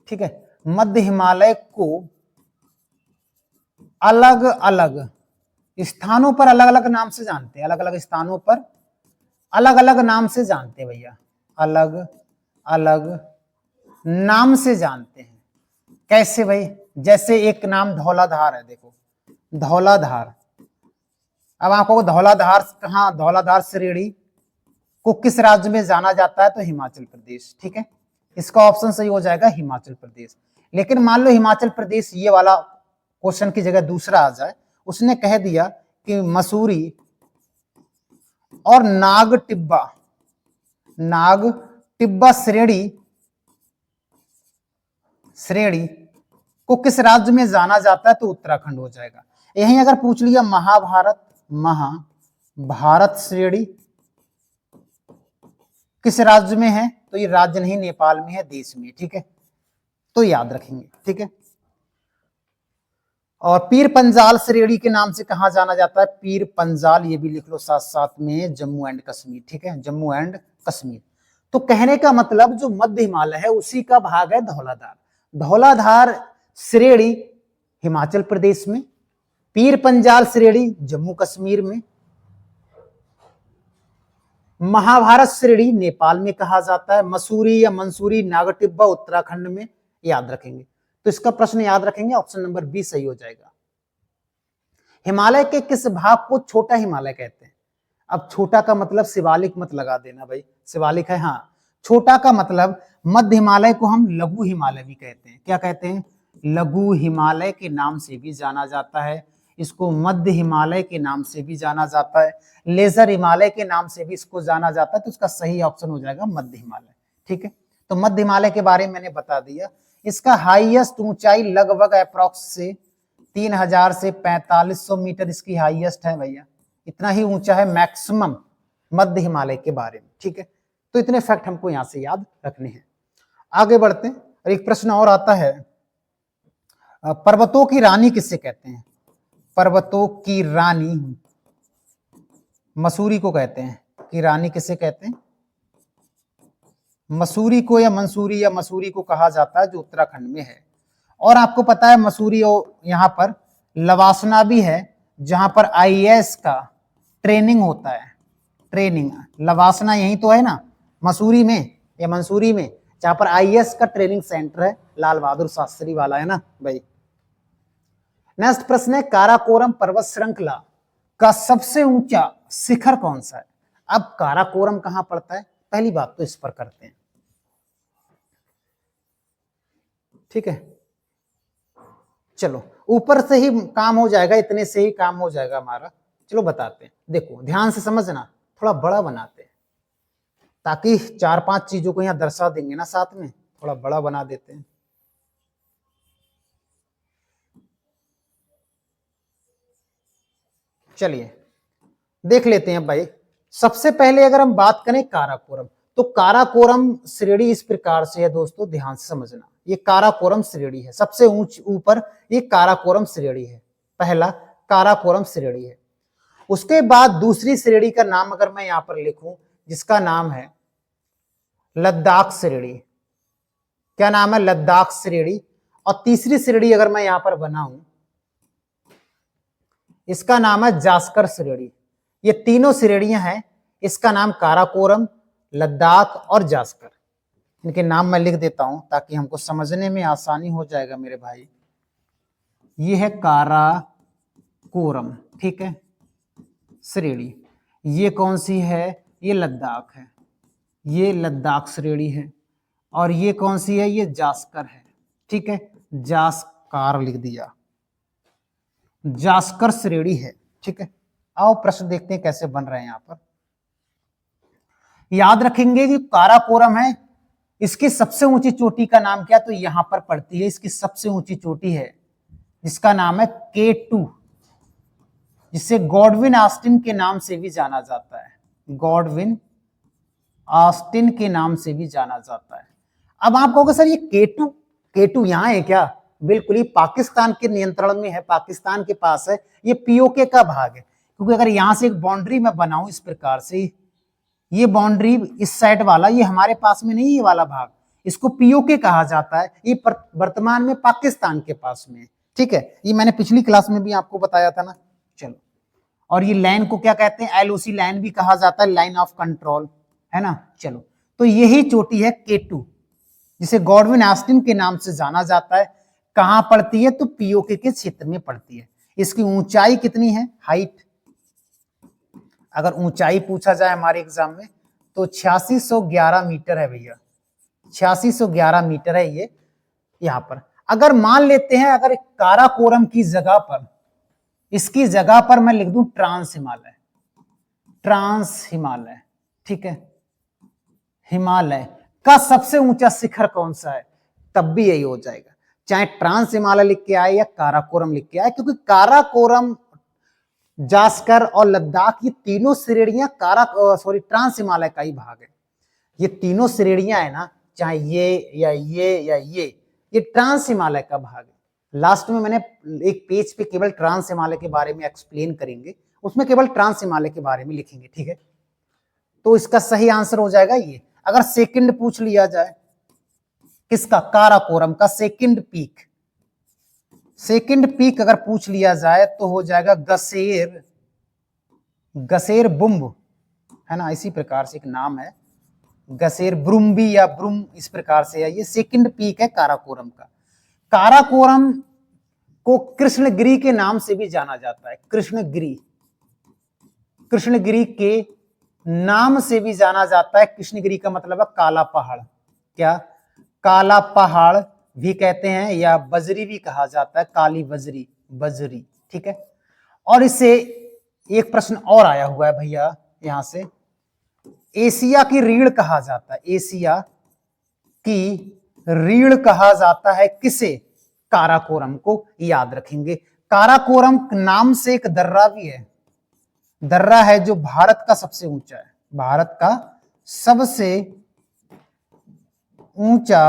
ठीक है, मध्य हिमालय को अलग अलग स्थानों पर अलग अलग नाम से जानते हैं, अलग अलग स्थानों पर अलग अलग नाम से जानते हैं भैया, अलग अलग नाम से जानते हैं। कैसे भाई? जैसे एक नाम धौलाधार है, देखो धौलाधार। अब आपको धौलाधार कहां, धौलाधार श्रेणी को किस राज्य में जाना जाता है, तो हिमाचल प्रदेश, ठीक है। इसका ऑप्शन सही हो जाएगा हिमाचल प्रदेश। लेकिन मान लो हिमाचल प्रदेश ये वाला क्वेश्चन की जगह दूसरा आ जाए, उसने कह दिया कि मसूरी और नागटिब्बा श्रेणी को किस राज्य में जाना जाता है, तो उत्तराखंड हो जाएगा। यहीं अगर पूछ लिया महाभारत श्रेणी किस राज्य में है, तो ये राज्य नहीं, नेपाल में है, देश में, ठीक है। तो याद रखेंगे, ठीक है। और पीर पंजाल श्रेणी के नाम से कहां जाना जाता है, पीर पंजाल, ये भी लिख लो साथ साथ में, जम्मू एंड कश्मीर, ठीक है, जम्मू एंड कश्मीर। तो कहने का मतलब जो मध्य हिमालय है उसी का भाग है धौलाधार। धौलाधार श्रेणी हिमाचल प्रदेश में, पीर पंजाल श्रेणी जम्मू कश्मीर में, महाभारत श्रेणी नेपाल में कहा जाता है, मसूरी या मंसूरी नागटिब्बा उत्तराखंड में, याद रखेंगे। तो इसका प्रश्न याद रखेंगे, ऑप्शन नंबर बी सही हो जाएगा। हिमालय के किस भाग को छोटा हिमालय कहते हैं? अब छोटा का मतलब शिवालिक मत लगा देना भाई, शिवालिक है, हाँ। छोटा का मतलब मध्य हिमालय को हम लघु हिमालय भी कहते हैं। क्या कहते हैं? लघु हिमालय के नाम से भी जाना जाता है। इसको मध्य हिमालय के नाम से भी जाना जाता है, लेजर हिमालय के नाम से भी इसको जाना जाता है। तो इसका सही ऑप्शन हो जाएगा मध्य हिमालय। ठीक है, तो मध्य हिमालय के बारे में मैंने बता दिया। इसका हाईएस्ट ऊंचाई लगभग अप्रोक्स से 3000 से 4500 मीटर इसकी हाईएस्ट है भैया, इतना ही ऊंचा है मैक्सिमम मध्य हिमालय के बारे में। ठीक है, तो इतने फैक्ट हमको यहां से याद रखने हैं। आगे बढ़ते हैं, और एक प्रश्न और आता है, पर्वतों की रानी किससे कहते हैं? पर्वतों की रानी मसूरी को कहते हैं, कि रानी किसे कहते हैं? मसूरी को या मंसूरी या मसूरी को कहा जाता है, जो उत्तराखंड में है। और आपको पता है मसूरी और यहाँ पर लवासना भी है, जहां पर आईएएस का ट्रेनिंग होता है। ट्रेनिंग लवासना यही तो है ना, मसूरी में या मंसूरी में, जहां पर आईएएस का ट्रेनिंग सेंटर है, लाल बहादुर शास्त्री वाला, है ना भाई। नेक्स्ट प्रश्न है, काराकोरम पर्वत श्रृंखला का सबसे ऊंचा शिखर कौन सा है? अब काराकोरम कहां पड़ता है, पहली बात तो इस पर करते हैं। ठीक है, चलो ऊपर से ही काम हो जाएगा, इतने से ही काम हो जाएगा हमारा। चलो बताते हैं, देखो ध्यान से समझना, थोड़ा बड़ा बनाते हैं, ताकि 4-5 चीजों को यहां दर्शा देंगे ना साथ में, थोड़ा बड़ा बना देते हैं। चलिए देख लेते हैं भाई। सबसे पहले अगर हम बात करें काराकोरम, तो काराकोरम श्रेणी इस प्रकार से है दोस्तों, ध्यान से समझना। ये काराकोरम श्रेणी है, सबसे ऊपर ये काराकोरम श्रेणी है, पहला काराकोरम श्रेणी है। उसके बाद दूसरी श्रेणी का नाम अगर मैं यहां पर लिखूं, जिसका नाम है लद्दाख श्रेणी। क्या नाम है? लद्दाख श्रेणी। और तीसरी श्रेणी अगर मैं यहां पर बनाऊं, इसका नाम है जास्कर श्रेणी। ये तीनों श्रेणियां हैं, इसका नाम काराकोरम, लद्दाख और जास्कर। इनके नाम मैं लिख देता हूं ताकि हमको समझने में आसानी हो जाएगा मेरे भाई। ये है काराकोरम, ठीक है, श्रेणी। ये कौन सी है? ये लद्दाख है, ये लद्दाख श्रेणी है। और ये कौन सी है? ये जास्कर है, ठीक है, जास्कर लिख दिया, जास्कर श्रेणी है। ठीक है, आओ प्रश्न देखते हैं कैसे बन रहे हैं यहां पर। याद रखेंगे कि काराकोरम है, इसकी सबसे ऊंची चोटी का नाम क्या? तो यहां पर पड़ती है, इसकी सबसे ऊंची चोटी है, जिसका नाम है K2, जिसे गॉडविन ऑस्टिन के नाम से भी जाना जाता है, गॉडविन ऑस्टिन के नाम से भी जाना जाता है। अब आप कहोगे सर ये K2 यहां है क्या? बिल्कुल, ये पाकिस्तान के नियंत्रण में है, पाकिस्तान के पास है, ये पीओके का भाग है। क्योंकि अगर यहां से एक बाउंड्री मैं बनाऊं इस प्रकार से, ये बाउंड्री इस साइड वाला, ये हमारे पास में नहीं, ये वाला भाग, इसको पीओके कहा जाता है। ये वर्तमान में पाकिस्तान के पास में है, ठीक है, ये मैंने पिछली क्लास में भी आपको बताया था ना। चलो, और ये लाइन को क्या कहते हैं? एलओसी लाइन भी कहा जाता है, लाइन ऑफ कंट्रोल, है ना। चलो, तो यही चोटी है K2, जिसे गॉडविन ऑस्टिन के नाम से जाना जाता है। कहां पड़ती है? तो पीओके के क्षेत्र में पड़ती है। इसकी ऊंचाई कितनी है? हाइट, अगर ऊंचाई पूछा जाए हमारे एग्जाम में, तो 8611 मीटर है भैया, 8611 मीटर है ये यहां पर। अगर मान लेते हैं, अगर काराकोरम की जगह पर, इसकी जगह पर मैं लिख दूं ट्रांस हिमालय, ट्रांस हिमालय, ठीक है, हिमालय का सबसे ऊंचा शिखर कौन सा है? तब भी यही हो जाएगा, चाहे ट्रांस हिमालय लिख के आए या काराकोरम लिख के आए, क्योंकि काराकोरम, जास्कर और लद्दाख, ये तीनों श्रेणियां ट्रांस हिमालय का ही भाग है। ये तीनों श्रेणियां है ना, चाहे ये या ये या ये ट्रांस हिमालय का भाग है। लास्ट में मैंने एक पेज पे केवल ट्रांस हिमालय के बारे में एक्सप्लेन करेंगे, उसमें केवल ट्रांस हिमालय के बारे में लिखेंगे, ठीक है। तो इसका सही आंसर हो जाएगा ये। अगर सेकंड पूछ लिया जाए किसका? काराकोरम का सेकंड पीक, सेकंड पीक अगर पूछ लिया जाए तो हो जाएगा गसेर बुम्ब, है ना, इसी प्रकार से एक नाम है, गसेर ब्रुम्बी या ब्रुम, इस प्रकार से है। ये सेकंड पीक है काराकोरम का। काराकोरम को कृष्णगिरी के नाम से भी जाना जाता है, कृष्णगिरी, कृष्णगिरी के नाम से भी जाना जाता है। कृष्णगिरी का मतलब है काला पहाड़, क्या? काला पहाड़ भी कहते हैं, या बजरी भी कहा जाता है, काली बजरी, बजरी, ठीक है। और इससे एक प्रश्न और आया हुआ है भैया यहां से, एशिया की रीढ़ कहा जाता है, एशिया की रीढ़ कहा जाता है किसे? काराकोरम को याद रखेंगे। काराकोरम नाम से एक दर्रा भी है, दर्रा है जो भारत का सबसे ऊंचा है, भारत का सबसे ऊंचा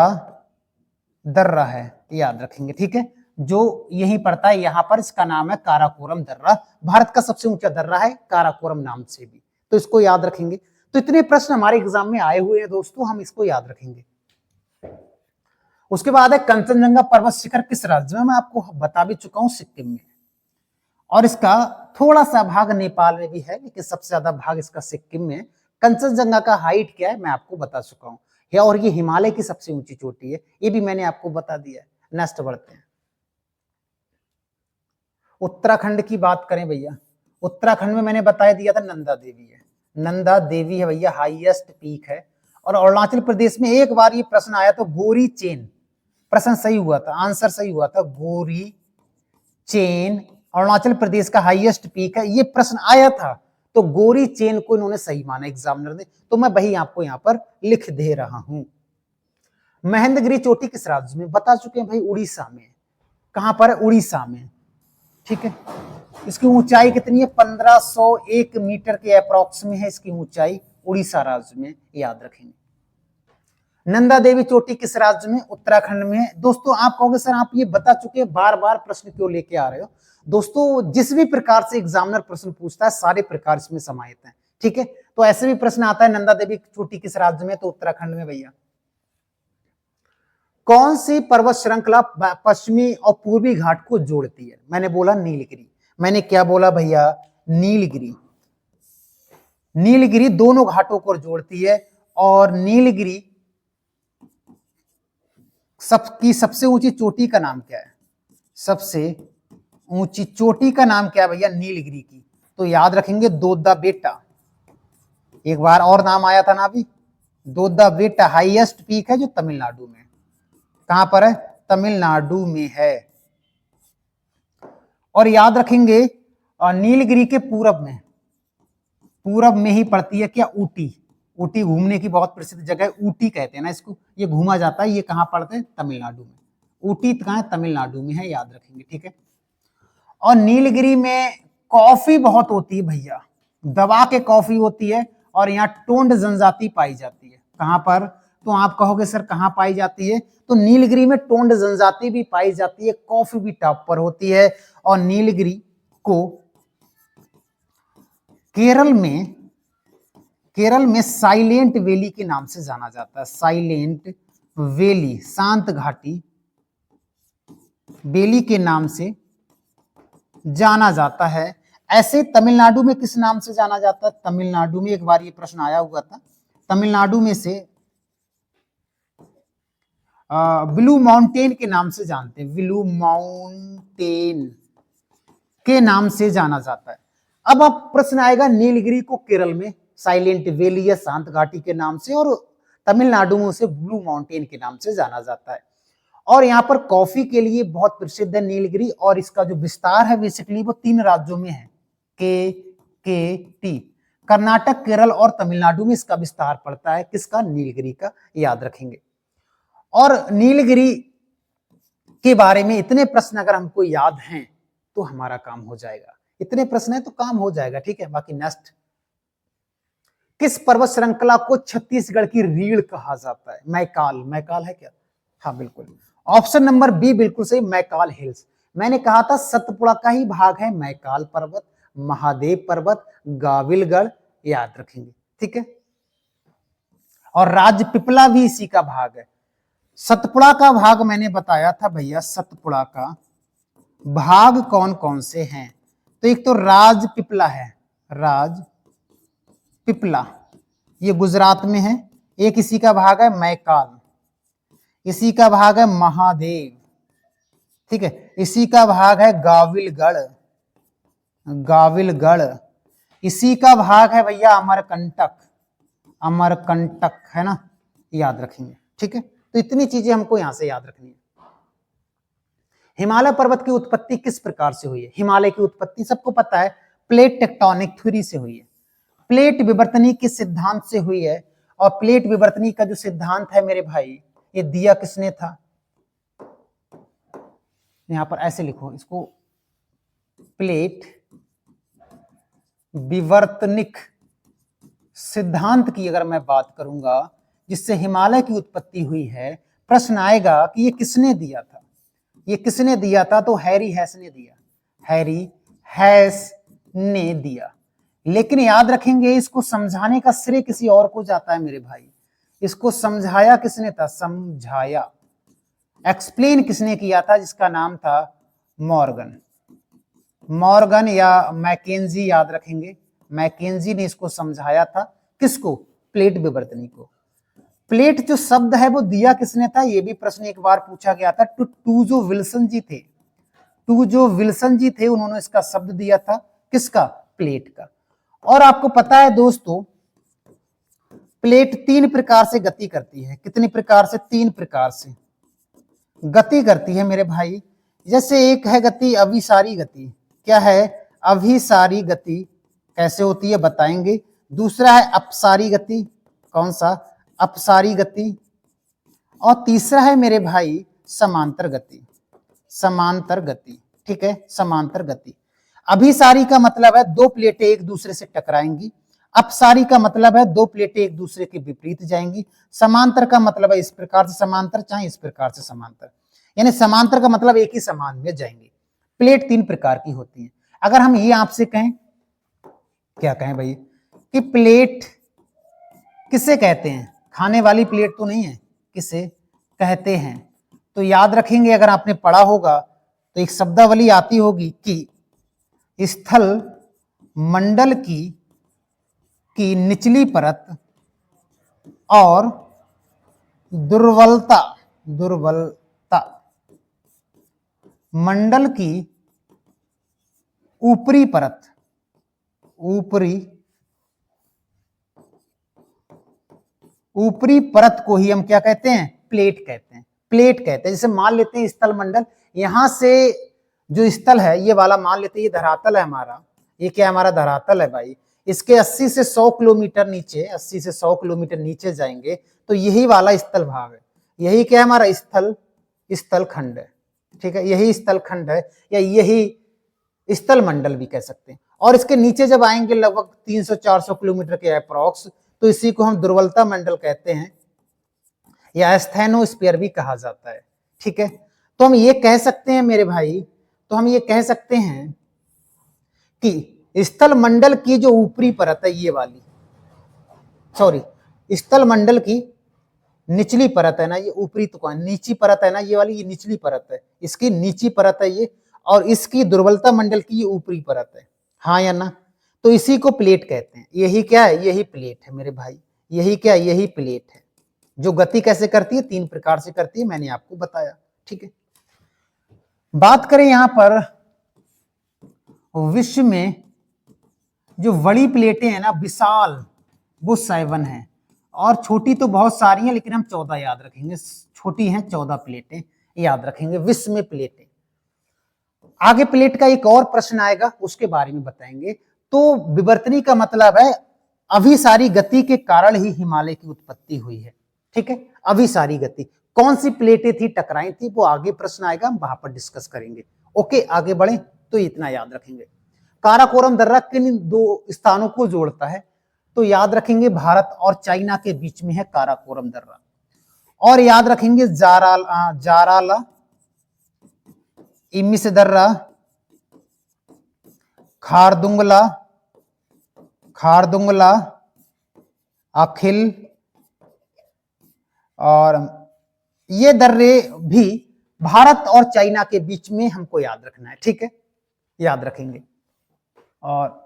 दर्रा है, याद रखेंगे। ठीक है, जो यहीं पड़ता है यहां पर, इसका नाम है काराकोरम दर्रा, भारत का सबसे ऊंचा दर्रा है काराकोरम नाम से भी, तो इसको याद रखेंगे। तो इतने प्रश्न हमारे एग्जाम में आए हुए हैं दोस्तों, हम इसको याद रखेंगे। उसके बाद है कंचनजंगा पर्वत शिखर किस राज्य में? मैं आपको बता भी चुका हूं, सिक्किम में, और इसका थोड़ा सा भाग नेपाल में भी है, लेकिन सबसे ज्यादा भाग इसका सिक्किम में। कंचनजंगा का हाइट क्या है मैं आपको बता चुका हूं, और ये हिमालय की सबसे ऊंची चोटी है, ये भी मैंने आपको बता दिया है। नेक्स्ट बढ़ते हैं, उत्तराखंड की बात करें भैया, उत्तराखंड में मैंने बता दिया था नंदा देवी है, नंदा देवी है भैया, हाईएस्ट पीक है। और अरुणाचल प्रदेश में एक बार ये प्रश्न आया तो गोरी चेन, प्रश्न सही हुआ था, आंसर सही हुआ था, गोरी चेन अरुणाचल प्रदेश का हाईएस्ट पीक है, ये प्रश्न आया था, तो गोरी चेन को इन्होंने सही माना एग्जामिनर ने, तो मैं वही आपको यहां पर लिख दे रहा हूं। महेंद्रगिरी चोटी किस राज्य में? बता चुके हैं भाई, उड़ीसा में। कहां पर है? उड़ीसा में। ठीक है, इसकी ऊंचाई कितनी है? 1501 मीटर के अप्रॉक्स में है इसकी ऊंचाई, उड़ीसा राज्य में, याद रखेंगे। नंदा देवी चोटी किस राज्य में? उत्तराखंड में। दोस्तों आप कहोगे सर आप ये बता चुके हैं, बार बार प्रश्न क्यों लेके आ रहे हो? दोस्तों जिस भी प्रकार से एग्जामिनर प्रश्न पूछता है सारे प्रकार इसमें समाहित हैं। ठीक है, तो ऐसे भी प्रश्न आता है नंदा देवी चोटी किस राज्य में? तो उत्तराखंड में भैया। कौन सी पर्वत श्रृंखला पश्चिमी और पूर्वी घाट को जोड़ती है? मैंने बोला नीलगिरी। मैंने क्या बोला भैया? नीलगिरी। नीलगिरी दोनों घाटों को जोड़ती है, और नीलगिरी सबसे ऊंची चोटी का नाम क्या है? सबसे ऊंची चोटी का नाम क्या है भैया? नीलगिरी की। तो याद रखेंगे दोद्दा बेटा, एक बार और नाम आया था ना अभी, दोद्दा बेटा हाईएस्ट पीक है जो तमिलनाडु में। कहां पर है? तमिलनाडु में है। और याद रखेंगे नीलगिरी के पूरब में ही पड़ती है क्या? ऊटी। ऊटी घूमने की बहुत प्रसिद्ध जगह है, ऊटी कहते हैं ना इसको, ये घूमा जाता है, ये कहां पड़ते हैं? तमिलनाडु में। ऊटी कहां है? तमिलनाडु में है, याद रखेंगे। ठीक है, और नीलगिरी में कॉफी बहुत होती है भैया, दबा के कॉफी होती है, और यहाँ टोंड जनजाति पाई जाती है। कहां पर? तो आप कहोगे सर कहां पाई जाती है? तो नीलगिरी में टोंड जनजाति भी पाई जाती है, कॉफी भी टॉप पर होती है। और नीलगिरी को केरल में साइलेंट वैली के नाम से जाना जाता है, साइलेंट वैली, शांत घाटी वैली के नाम से जाना जाता है। ऐसे तमिलनाडु में किस नाम से जाना जाता है? तमिलनाडु में एक बार ये प्रश्न आया हुआ था, तमिलनाडु में से ब्लू माउंटेन के नाम से जानते हैं, ब्लू माउंटेन के नाम से जाना जाता है। अब प्रश्न आएगा नीलगिरी को केरल में साइलेंट वैली या शांत घाटी के नाम से, और तमिलनाडु में उसे ब्लू माउंटेन के नाम से जाना जाता है। और यहाँ पर कॉफी के लिए बहुत प्रसिद्ध है नीलगिरी, और इसका जो विस्तार है बेसिकली वो 3 राज्यों में है, टी, कर्नाटक, केरल और तमिलनाडु में इसका विस्तार पड़ता है। किसका? नीलगिरी का, याद रखेंगे। और नीलगिरी के बारे में इतने प्रश्न अगर हमको याद हैं तो हमारा काम हो जाएगा, इतने प्रश्न है तो काम हो जाएगा। ठीक है, बाकी नेक्स्ट, किस पर्वत श्रृंखला को छत्तीसगढ़ की रीढ़ कहा जाता है? मैकाल। मैकाल है क्या? हाँ बिल्कुल, ऑप्शन नंबर बी बिल्कुल सही, मैकाल हिल्स। मैंने कहा था सतपुड़ा का ही भाग है मैकाल पर्वत, महादेव पर्वत, गाविलगढ़, याद रखेंगे। ठीक है, और राजपिपला भी इसी का भाग है। सतपुड़ा का भाग मैंने बताया था भैया, सतपुड़ा का भाग कौन कौन से हैं? तो एक तो राजपिपला है, राजपिपला ये गुजरात में है। एक इसी का भाग है मैकाल, इसी का भाग है महादेव। ठीक है, इसी का भाग है गाविलगढ़, गाविलगढ़। इसी का भाग है भैया अमरकंटक, अमरकंटक है ना, याद रखेंगे। ठीक है, तो इतनी चीजें हमको यहां से याद रखनी है। हिमालय पर्वत की उत्पत्ति किस प्रकार से हुई है? हिमालय की उत्पत्ति सबको पता है, प्लेट टेक्टोनिक थ्योरी से हुई है, प्लेट विवर्तनी के सिद्धांत से हुई है। और प्लेट विवर्तनी का जो सिद्धांत है मेरे भाई, ये दिया किसने था? यहां पर ऐसे लिखो इसको, प्लेट विवर्तनिक सिद्धांत की अगर मैं बात करूंगा, जिससे हिमालय की उत्पत्ति हुई है, प्रश्न आएगा कि ये किसने दिया था? ये किसने दिया था? तो हैरी हैस ने दिया, हैरी हैस ने दिया। लेकिन याद रखेंगे, इसको समझाने का श्रेय किसी और को जाता है मेरे भाई। इसको समझाया किसने था? समझाया, एक्सप्लेन किसने किया था? जिसका नाम था मॉर्गन। मॉर्गन या मैकेंजी, याद रखेंगे, मैकेंजी ने इसको समझाया था। किसको? प्लेट विवर्तनी को। प्लेट जो शब्द है वो दिया किसने था? ये भी प्रश्न एक बार पूछा गया था। टू जो विल्सन जी थे, टू जो विल्सन जी थे, उन्होंने इसका शब्द दिया था। किसका? प्लेट का। और आपको पता है दोस्तों, प्लेट 3 प्रकार से गति करती है। कितनी प्रकार से? 3 प्रकार से गति करती है मेरे भाई। जैसे एक है गति अभिसारी गति। क्या है? अभिसारी गति। कैसे होती है बताएंगे। दूसरा है अपसारी गति। कौन सा? अपसारी गति। और तीसरा है मेरे भाई समांतर गति। समांतर गति, ठीक है, समांतर गति। अभिसारी का मतलब है 2 प्लेटें एक दूसरे से टकराएंगी। अपसारी का मतलब है 2 प्लेटें एक दूसरे के विपरीत जाएंगी। समांतर का मतलब है इस प्रकार से समांतर, चाहे इस प्रकार से समांतर, यानी समांतर का मतलब एक ही समान में जाएंगे। प्लेट 3 प्रकार की होती है। अगर हम ये आपसे कहें, क्या कहें भाई, कि प्लेट किसे कहते हैं? खाने वाली प्लेट तो नहीं है, किसे कहते हैं? तो याद रखेंगे, अगर आपने पढ़ा होगा तो एक शब्दावली आती होगी कि स्थल मंडल की निचली परत और दुर्बलता मंडल की ऊपरी परत, ऊपरी परत को ही हम क्या कहते हैं? प्लेट कहते हैं। प्लेट कहते हैं। जैसे मान लेते हैं स्थल मंडल, यहां से जो स्थल है ये वाला मान लेते हैं, ये धरातल है हमारा। ये क्या है? हमारा धरातल है भाई। इसके 80 से 100 किलोमीटर नीचे, 80 से 100 किलोमीटर नीचे जाएंगे तो यही वाला स्थल भाग है। यही क्या है? हमारा स्थल खंड है, ठीक है, यही स्थल खंड है, या यही स्थल मंडल भी कह सकते हैं। और इसके नीचे जब आएंगे लगभग 300-400 किलोमीटर के अप्रॉक्स, तो इसी को हम दुर्बलता मंडल कहते हैं, या स्थैनोस्फीयर भी कहा जाता है, ठीक है। तो हम ये कह सकते हैं मेरे भाई, तो हम ये कह सकते हैं कि स्थल मंडल की जो ऊपरी परत है ये वाली, सॉरी, स्थल मंडल की निचली परत है ना, ये ऊपरी तो नीची परत है ना ये वाली, ये निचली परत है, इसकी नीची परत है ये, और इसकी दुर्बलता मंडल की ये ऊपरी परत है, हाँ या ना। तो इसी को प्लेट कहते हैं। यही क्या है? यही प्लेट है मेरे भाई। यही क्या? यही प्लेट है, जो गति कैसे करती है? 3 प्रकार से करती है, मैंने आपको बताया, ठीक है। बात करें यहां पर विश्व में जो बड़ी प्लेटें हैं ना, विशाल, वो 7 है, और छोटी तो बहुत सारी हैं, लेकिन हम 14 याद रखेंगे। छोटी हैं 14 प्लेटें याद रखेंगे विश्व में प्लेटें। आगे प्लेट का एक और प्रश्न आएगा, उसके बारे में बताएंगे। तो विवर्तनी का मतलब है अभिसारी गति के कारण ही हिमालय की उत्पत्ति हुई है, ठीक है। अभिसारी गति, कौन सी प्लेटें थी, टकराई थी, वो आगे प्रश्न आएगा, हम वहां पर डिस्कस करेंगे। ओके, आगे बढ़े तो इतना याद रखेंगे। काराकोरम दर्रा किन 2 स्थानों को जोड़ता है? तो याद रखेंगे भारत और चाइना के बीच में है काराकोरम दर्रा। और याद रखेंगे जाराला इमिस दर्रा, खारदुंगला अखिल, और ये दर्रे भी भारत और चाइना के बीच में हमको याद रखना है, ठीक है, याद रखेंगे। और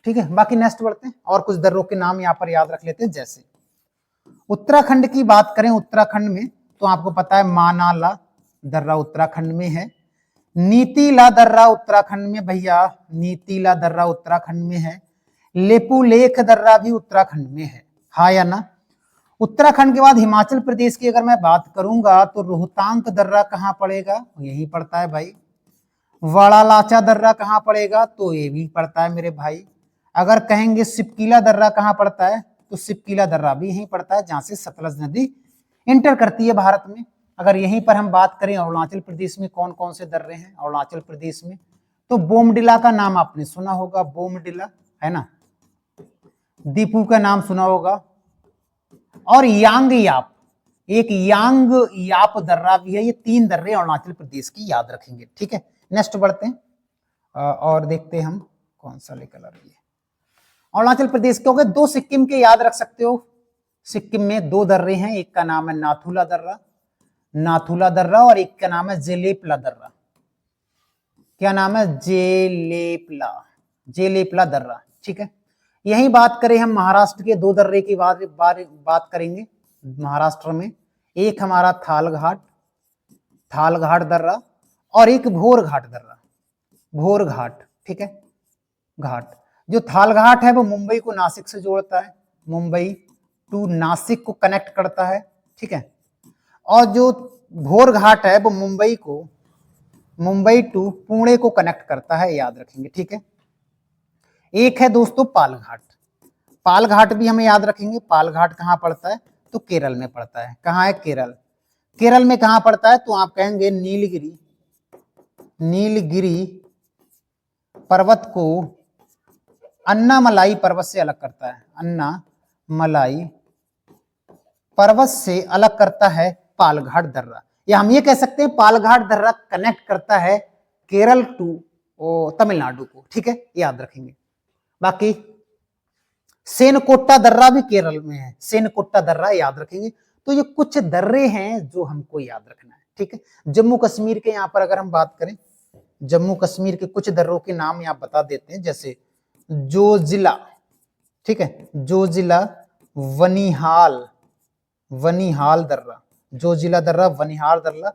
ठीक है, बाकी नेक्स्ट बढ़ते हैं, और कुछ दर्रों के नाम यहां पर याद रख लेते हैं। जैसे उत्तराखंड की बात करें, उत्तराखंड में तो आपको पता है मानाला दर्रा उत्तराखंड में है, नीतीला दर्रा उत्तराखंड में भैया, नीतीला दर्रा उत्तराखंड में है, लेपुलेख दर्रा भी उत्तराखंड में है, हाँ या ना। उत्तराखंड के बाद हिमाचल प्रदेश की अगर मैं बात करूंगा तो रोहतांग दर्रा कहाँ पड़ेगा, यही पड़ता है भाई। वाड़ालाचा दर्रा कहाँ पड़ेगा, तो ये भी पड़ता है मेरे भाई। अगर कहेंगे सिपकीला दर्रा कहाँ पड़ता है, तो सिपकीला दर्रा भी यहीं पड़ता है जहां से सतलज नदी इंटर करती है भारत में। अगर यहीं पर हम बात करें अरुणाचल प्रदेश में कौन कौन से दर्रे हैं अरुणाचल प्रदेश में, तो बोमडिला का नाम आपने सुना होगा, बोमडिला है ना, दीपू का नाम सुना होगा, और यांग याप, एक यांग याप दर्रा भी है। ये 3 दर्रे अरुणाचल प्रदेश की याद रखेंगे, ठीक है। नेक्स्ट बढ़ते हैं और देखते हैं हम कौन सा लेकर आ रही है अरुणाचल प्रदेश के। हो गए 2 सिक्किम के याद रख सकते हो। सिक्किम में 2 दर्रे हैं, एक का नाम है नाथुला दर्रा, नाथुला दर्रा, और एक का नाम है जेलेपला दर्रा। क्या नाम है, जेलेपला, जेलेपला दर्रा, ठीक है। यही बात करें हम महाराष्ट्र के 2 दर्रे की बात करेंगे महाराष्ट्र में। एक हमारा थालघाट, थालघाट दर्रा, और एक भोरघाट दर्रा, भोरघाट, ठीक है, घाट। जो थालघाट है वो मुंबई को नासिक से जोड़ता है, मुंबई टू नासिक को कनेक्ट करता है, ठीक है। और जो भोरघाट है वो मुंबई टू पुणे को कनेक्ट करता है, याद रखेंगे, ठीक है। एक है दोस्तों पालघाट, पालघाट भी हमें याद रखेंगे। पालघाट कहाँ पड़ता है, तो केरल में पड़ता है। कहाँ है, केरल। केरल में कहाँ पड़ता है, तो आप कहेंगे नीलगिरी, नीलगिरी पर्वत को अन्नामलाई पर्वत से अलग करता है, अन्नामलाई पर्वत से अलग करता है पालघाट दर्रा। या हम ये कह सकते हैं पालघाट दर्रा कनेक्ट करता है केरल टू तमिलनाडु को, ठीक है, याद रखेंगे। बाकी सेनकोट्टा दर्रा भी केरल में है, सेनकोट्टा दर्रा याद रखेंगे। तो ये कुछ दर्रे हैं जो हमको याद रखना है, ठीक है। जम्मू कश्मीर के यहाँ पर अगर हम बात करें, जम्मू कश्मीर के कुछ दर्रों के नाम यहाँ बता देते हैं, जैसे जोजिला, ठीक है, जोजिला, वनिहाल, वनिहाल दर्रा, जोजिला दर्रा, वनिहाल दर्रा,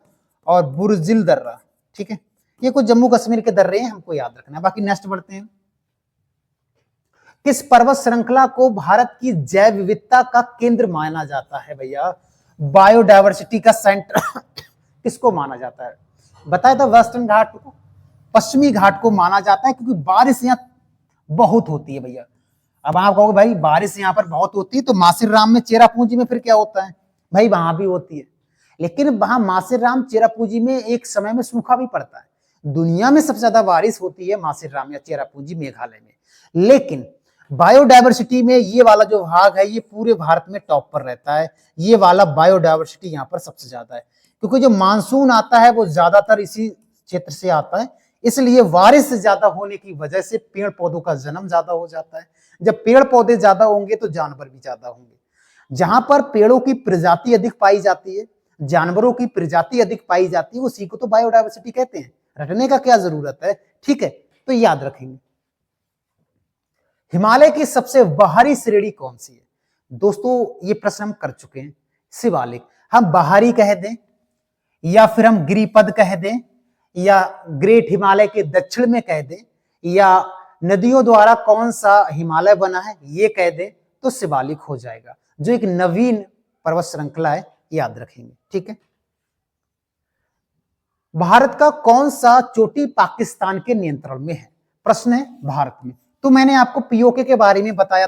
और बुरजिल दर्रा, ठीक है। ये कुछ जम्मू कश्मीर के दर्रे हैं, हमको याद रखना है। बाकी नेक्स्ट बढ़ते हैं। किस पर्वत श्रृंखला को भारत की जैव विविधता का केंद्र माना जाता है भैया, बायोडायवर्सिटी का सेंटर किसको माना जाता है, बताया था वेस्टर्न घाट को, पश्चिमी घाट को माना जाता है, क्योंकि बारिश यहाँ बहुत होती है भैया। अब आप कहोगे भाई बारिश यहाँ पर बहुत होती है, तो मासिरराम में चेरापूंजी में फिर क्या होता है, भाई वहां भी होती है, लेकिन वहां मासिरराम चेरापूंजी में एक समय में सूखा भी पड़ता है। दुनिया में सबसे ज्यादा बारिश होती है मासिरराम या चेरापूंजी मेघालय में, लेकिन बायोडायवर्सिटी में ये वाला जो भाग है ये पूरे भारत में टॉप पर रहता है। ये वाला बायोडायवर्सिटी यहाँ पर सबसे ज्यादा है, क्योंकि जो मानसून आता है वो ज्यादातर इसी क्षेत्र से आता है, इसलिए बारिश ज्यादा होने की वजह से पेड़ पौधों का जन्म ज्यादा हो जाता है। जब पेड़ पौधे ज्यादा होंगे तो जानवर भी ज्यादा होंगे। जहां पर पेड़ों की प्रजाति अधिक पाई जाती है, जानवरों की प्रजाति अधिक पाई जाती है, उसी को तो बायोडायवर्सिटी कहते हैं। रटने का क्या जरूरत है, ठीक है, तो याद रखेंगे। हिमालय की सबसे बाहरी श्रेणी कौन सी है, दोस्तों ये प्रश्न हम कर चुके हैं। शिवालिक, हम बाहरी कह दें या फिर हम गिरिपद कह दें या ग्रेट हिमालय के दक्षिण में कह दें या नदियों द्वारा कौन सा हिमालय बना है ये कह दें, तो शिवालिक हो जाएगा, जो एक नवीन पर्वत श्रृंखला है, याद रखेंगे, ठीक है। भारत का कौन सा चोटी पाकिस्तान के नियंत्रण में है, प्रश्न है भारत में। तो मैंने आपको पीओके के बारे में बताया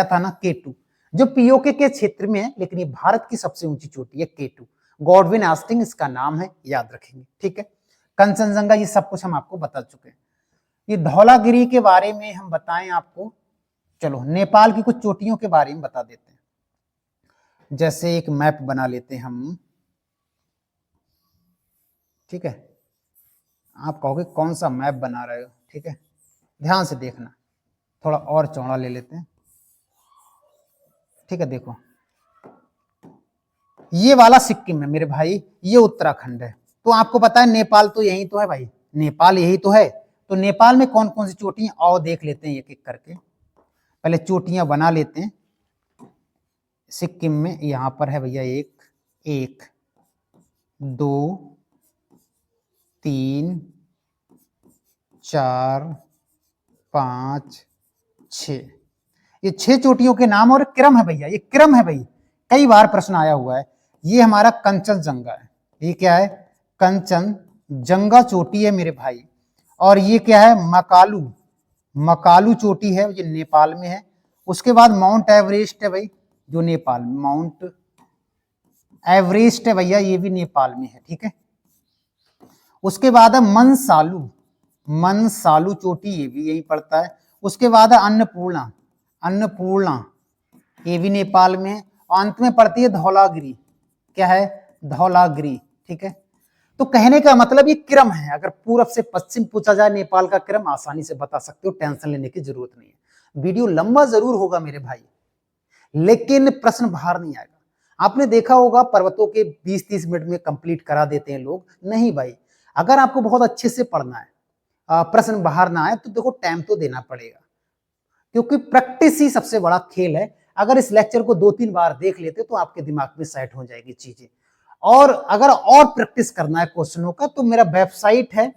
था ना K2, जो पीओके के क्षेत्र में है, लेकिन ये भारत की सबसे ऊंची चोटी है K2, गॉडविन आस्टिंग इसका नाम है, याद रखेंगे, ठीक है। कंचनजंगा, ये सब कुछ हम आपको बता चुके हैं। ये धौलागिरी के बारे में हम बताएं आपको, चलो नेपाल की कुछ चोटियों के बारे में बता देते हैं। जैसे एक मैप बना लेते हैं हम, ठीक है। आप कहोगे कौन सा मैप बना रहे हो, ठीक है, ध्यान से देखना, थोड़ा और चौड़ा ले लेते हैं, ठीक है। देखो ये वाला सिक्किम है मेरे भाई, ये उत्तराखंड है, तो आपको पता है नेपाल तो यही तो है भाई, नेपाल यही तो है। तो नेपाल में कौन कौन सी चोटियां, आओ देख लेते हैं एक एक करके। पहले चोटियां बना लेते हैं। सिक्किम में यहां पर है भैया 1 2 3 4 5 6, ये 6 चोटियों के नाम और क्रम है भैया, ये क्रम है भाई, कई बार प्रश्न आया हुआ है। ये हमारा कंचनजंगा है, ये क्या है, कंचनजंगा चोटी है मेरे भाई। और ये क्या है, मकालू, मकालू चोटी है, ये नेपाल में है। उसके बाद माउंट एवरेस्ट है भाई, जो नेपाल में, माउंट एवरेस्ट है भैया, ये भी नेपाल में है, ठीक है। उसके बाद है मनसालू, मनसालू चोटी, ये भी यही पड़ता है। उसके बाद है अन्नपूर्णा, अन्नपूर्णा ये भी नेपाल में है। अंत में पड़ती है धौलागिरी, क्या है, धौलागिरी, ठीक है। तो कहने का मतलब ये क्रम है, अगर पूरब से पश्चिम पूछा जाए नेपाल का क्रम आसानी से बता सकते हो, टेंशन लेने की जरूरत नहीं है। वीडियो लंबा जरूर होगा मेरे भाई, लेकिन प्रश्न बाहर नहीं आएगा। आपने देखा होगा पर्वतों के 20-30 मिनट में कंप्लीट करा देते हैं लोग, नहीं भाई, अगर आपको बहुत अच्छे से पढ़ना है, प्रश्न बाहर ना आए, तो देखो टाइम तो देना पड़ेगा, क्योंकि प्रैक्टिस ही सबसे बड़ा खेल है। अगर इस लेक्चर को 2-3 बार देख लेते तो आपके दिमाग में सेट हो जाएगी चीजें। और अगर और प्रैक्टिस करना है क्वेश्चनों का, तो मेरा वेबसाइट है,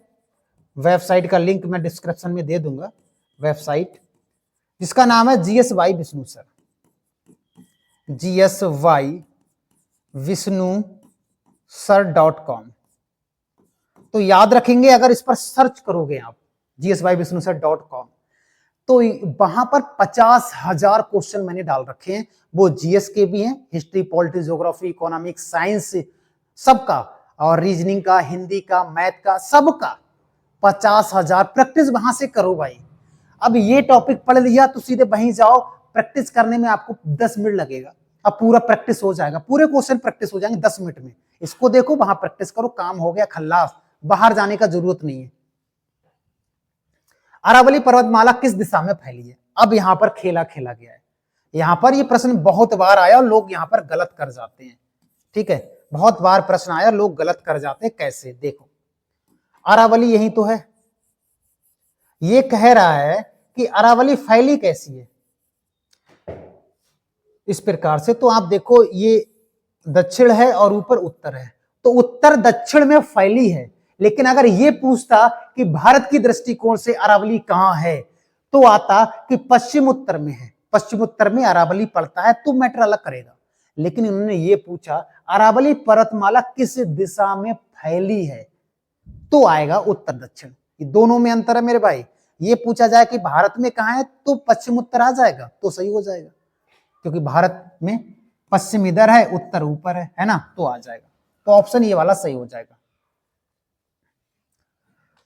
वेबसाइट का लिंक मैं डिस्क्रिप्शन में दे दूंगा, वेबसाइट जिसका नाम है GSY Vishnu sir, GSY Vishnu sir.com। तो याद रखेंगे, अगर इस पर सर्च करोगे आप GSY विष्णु sir.com, तो वहां पर 50,000 क्वेश्चन मैंने डाल रखे हैं। वो जीएस के भी हैं, history, polity, geography, economics, science, सबका, और रीजनिंग का, हिंदी का, मैथ का, सबका 50,000। प्रैक्टिस वहां से करो भाई। अब ये टॉपिक पढ़ लिया तो सीधे वहीं जाओ, प्रैक्टिस करने में आपको 10 मिनट लगेगा, अब पूरा प्रैक्टिस हो जाएगा, पूरे क्वेश्चन प्रैक्टिस हो जाएंगे 10 मिनट में। इसको देखो, वहां प्रैक्टिस करो, काम हो गया खल्लास, बाहर जाने का जरूरत नहीं है। अरावली पर्वतमाला किस दिशा में फैली है? अब यहां पर खेला खेला गया है। यहां पर यह प्रश्न बहुत बार आया और लोग यहां पर गलत कर जाते हैं, ठीक है, बहुत बार प्रश्न आया, लोग गलत कर जाते हैं। कैसे? देखो, अरावली यही तो है। ये कह रहा है कि अरावली फैली कैसी है, इस प्रकार से। तो आप देखो, ये दक्षिण है और ऊपर उत्तर है, तो उत्तर दक्षिण में फैली है। लेकिन अगर ये पूछता कि भारत की दृष्टिकोण से अरावली कहां है, तो आता कि पश्चिम उत्तर में है, पश्चिम उत्तर में अरावली पड़ता है, तो मैटर अलग करेगा। लेकिन इन्होंने ये पूछा अरावली पर्वतमाला किस दिशा में फैली है, तो आएगा उत्तर दक्षिण। ये दोनों में अंतर है मेरे भाई। ये पूछा जाए कि भारत में कहां है, तो पश्चिम उत्तर आ जाएगा, तो सही हो जाएगा, क्योंकि भारत में पश्चिम इधर है, उत्तर ऊपर है ना, तो आ जाएगा। तो ऑप्शन ये वाला सही हो जाएगा।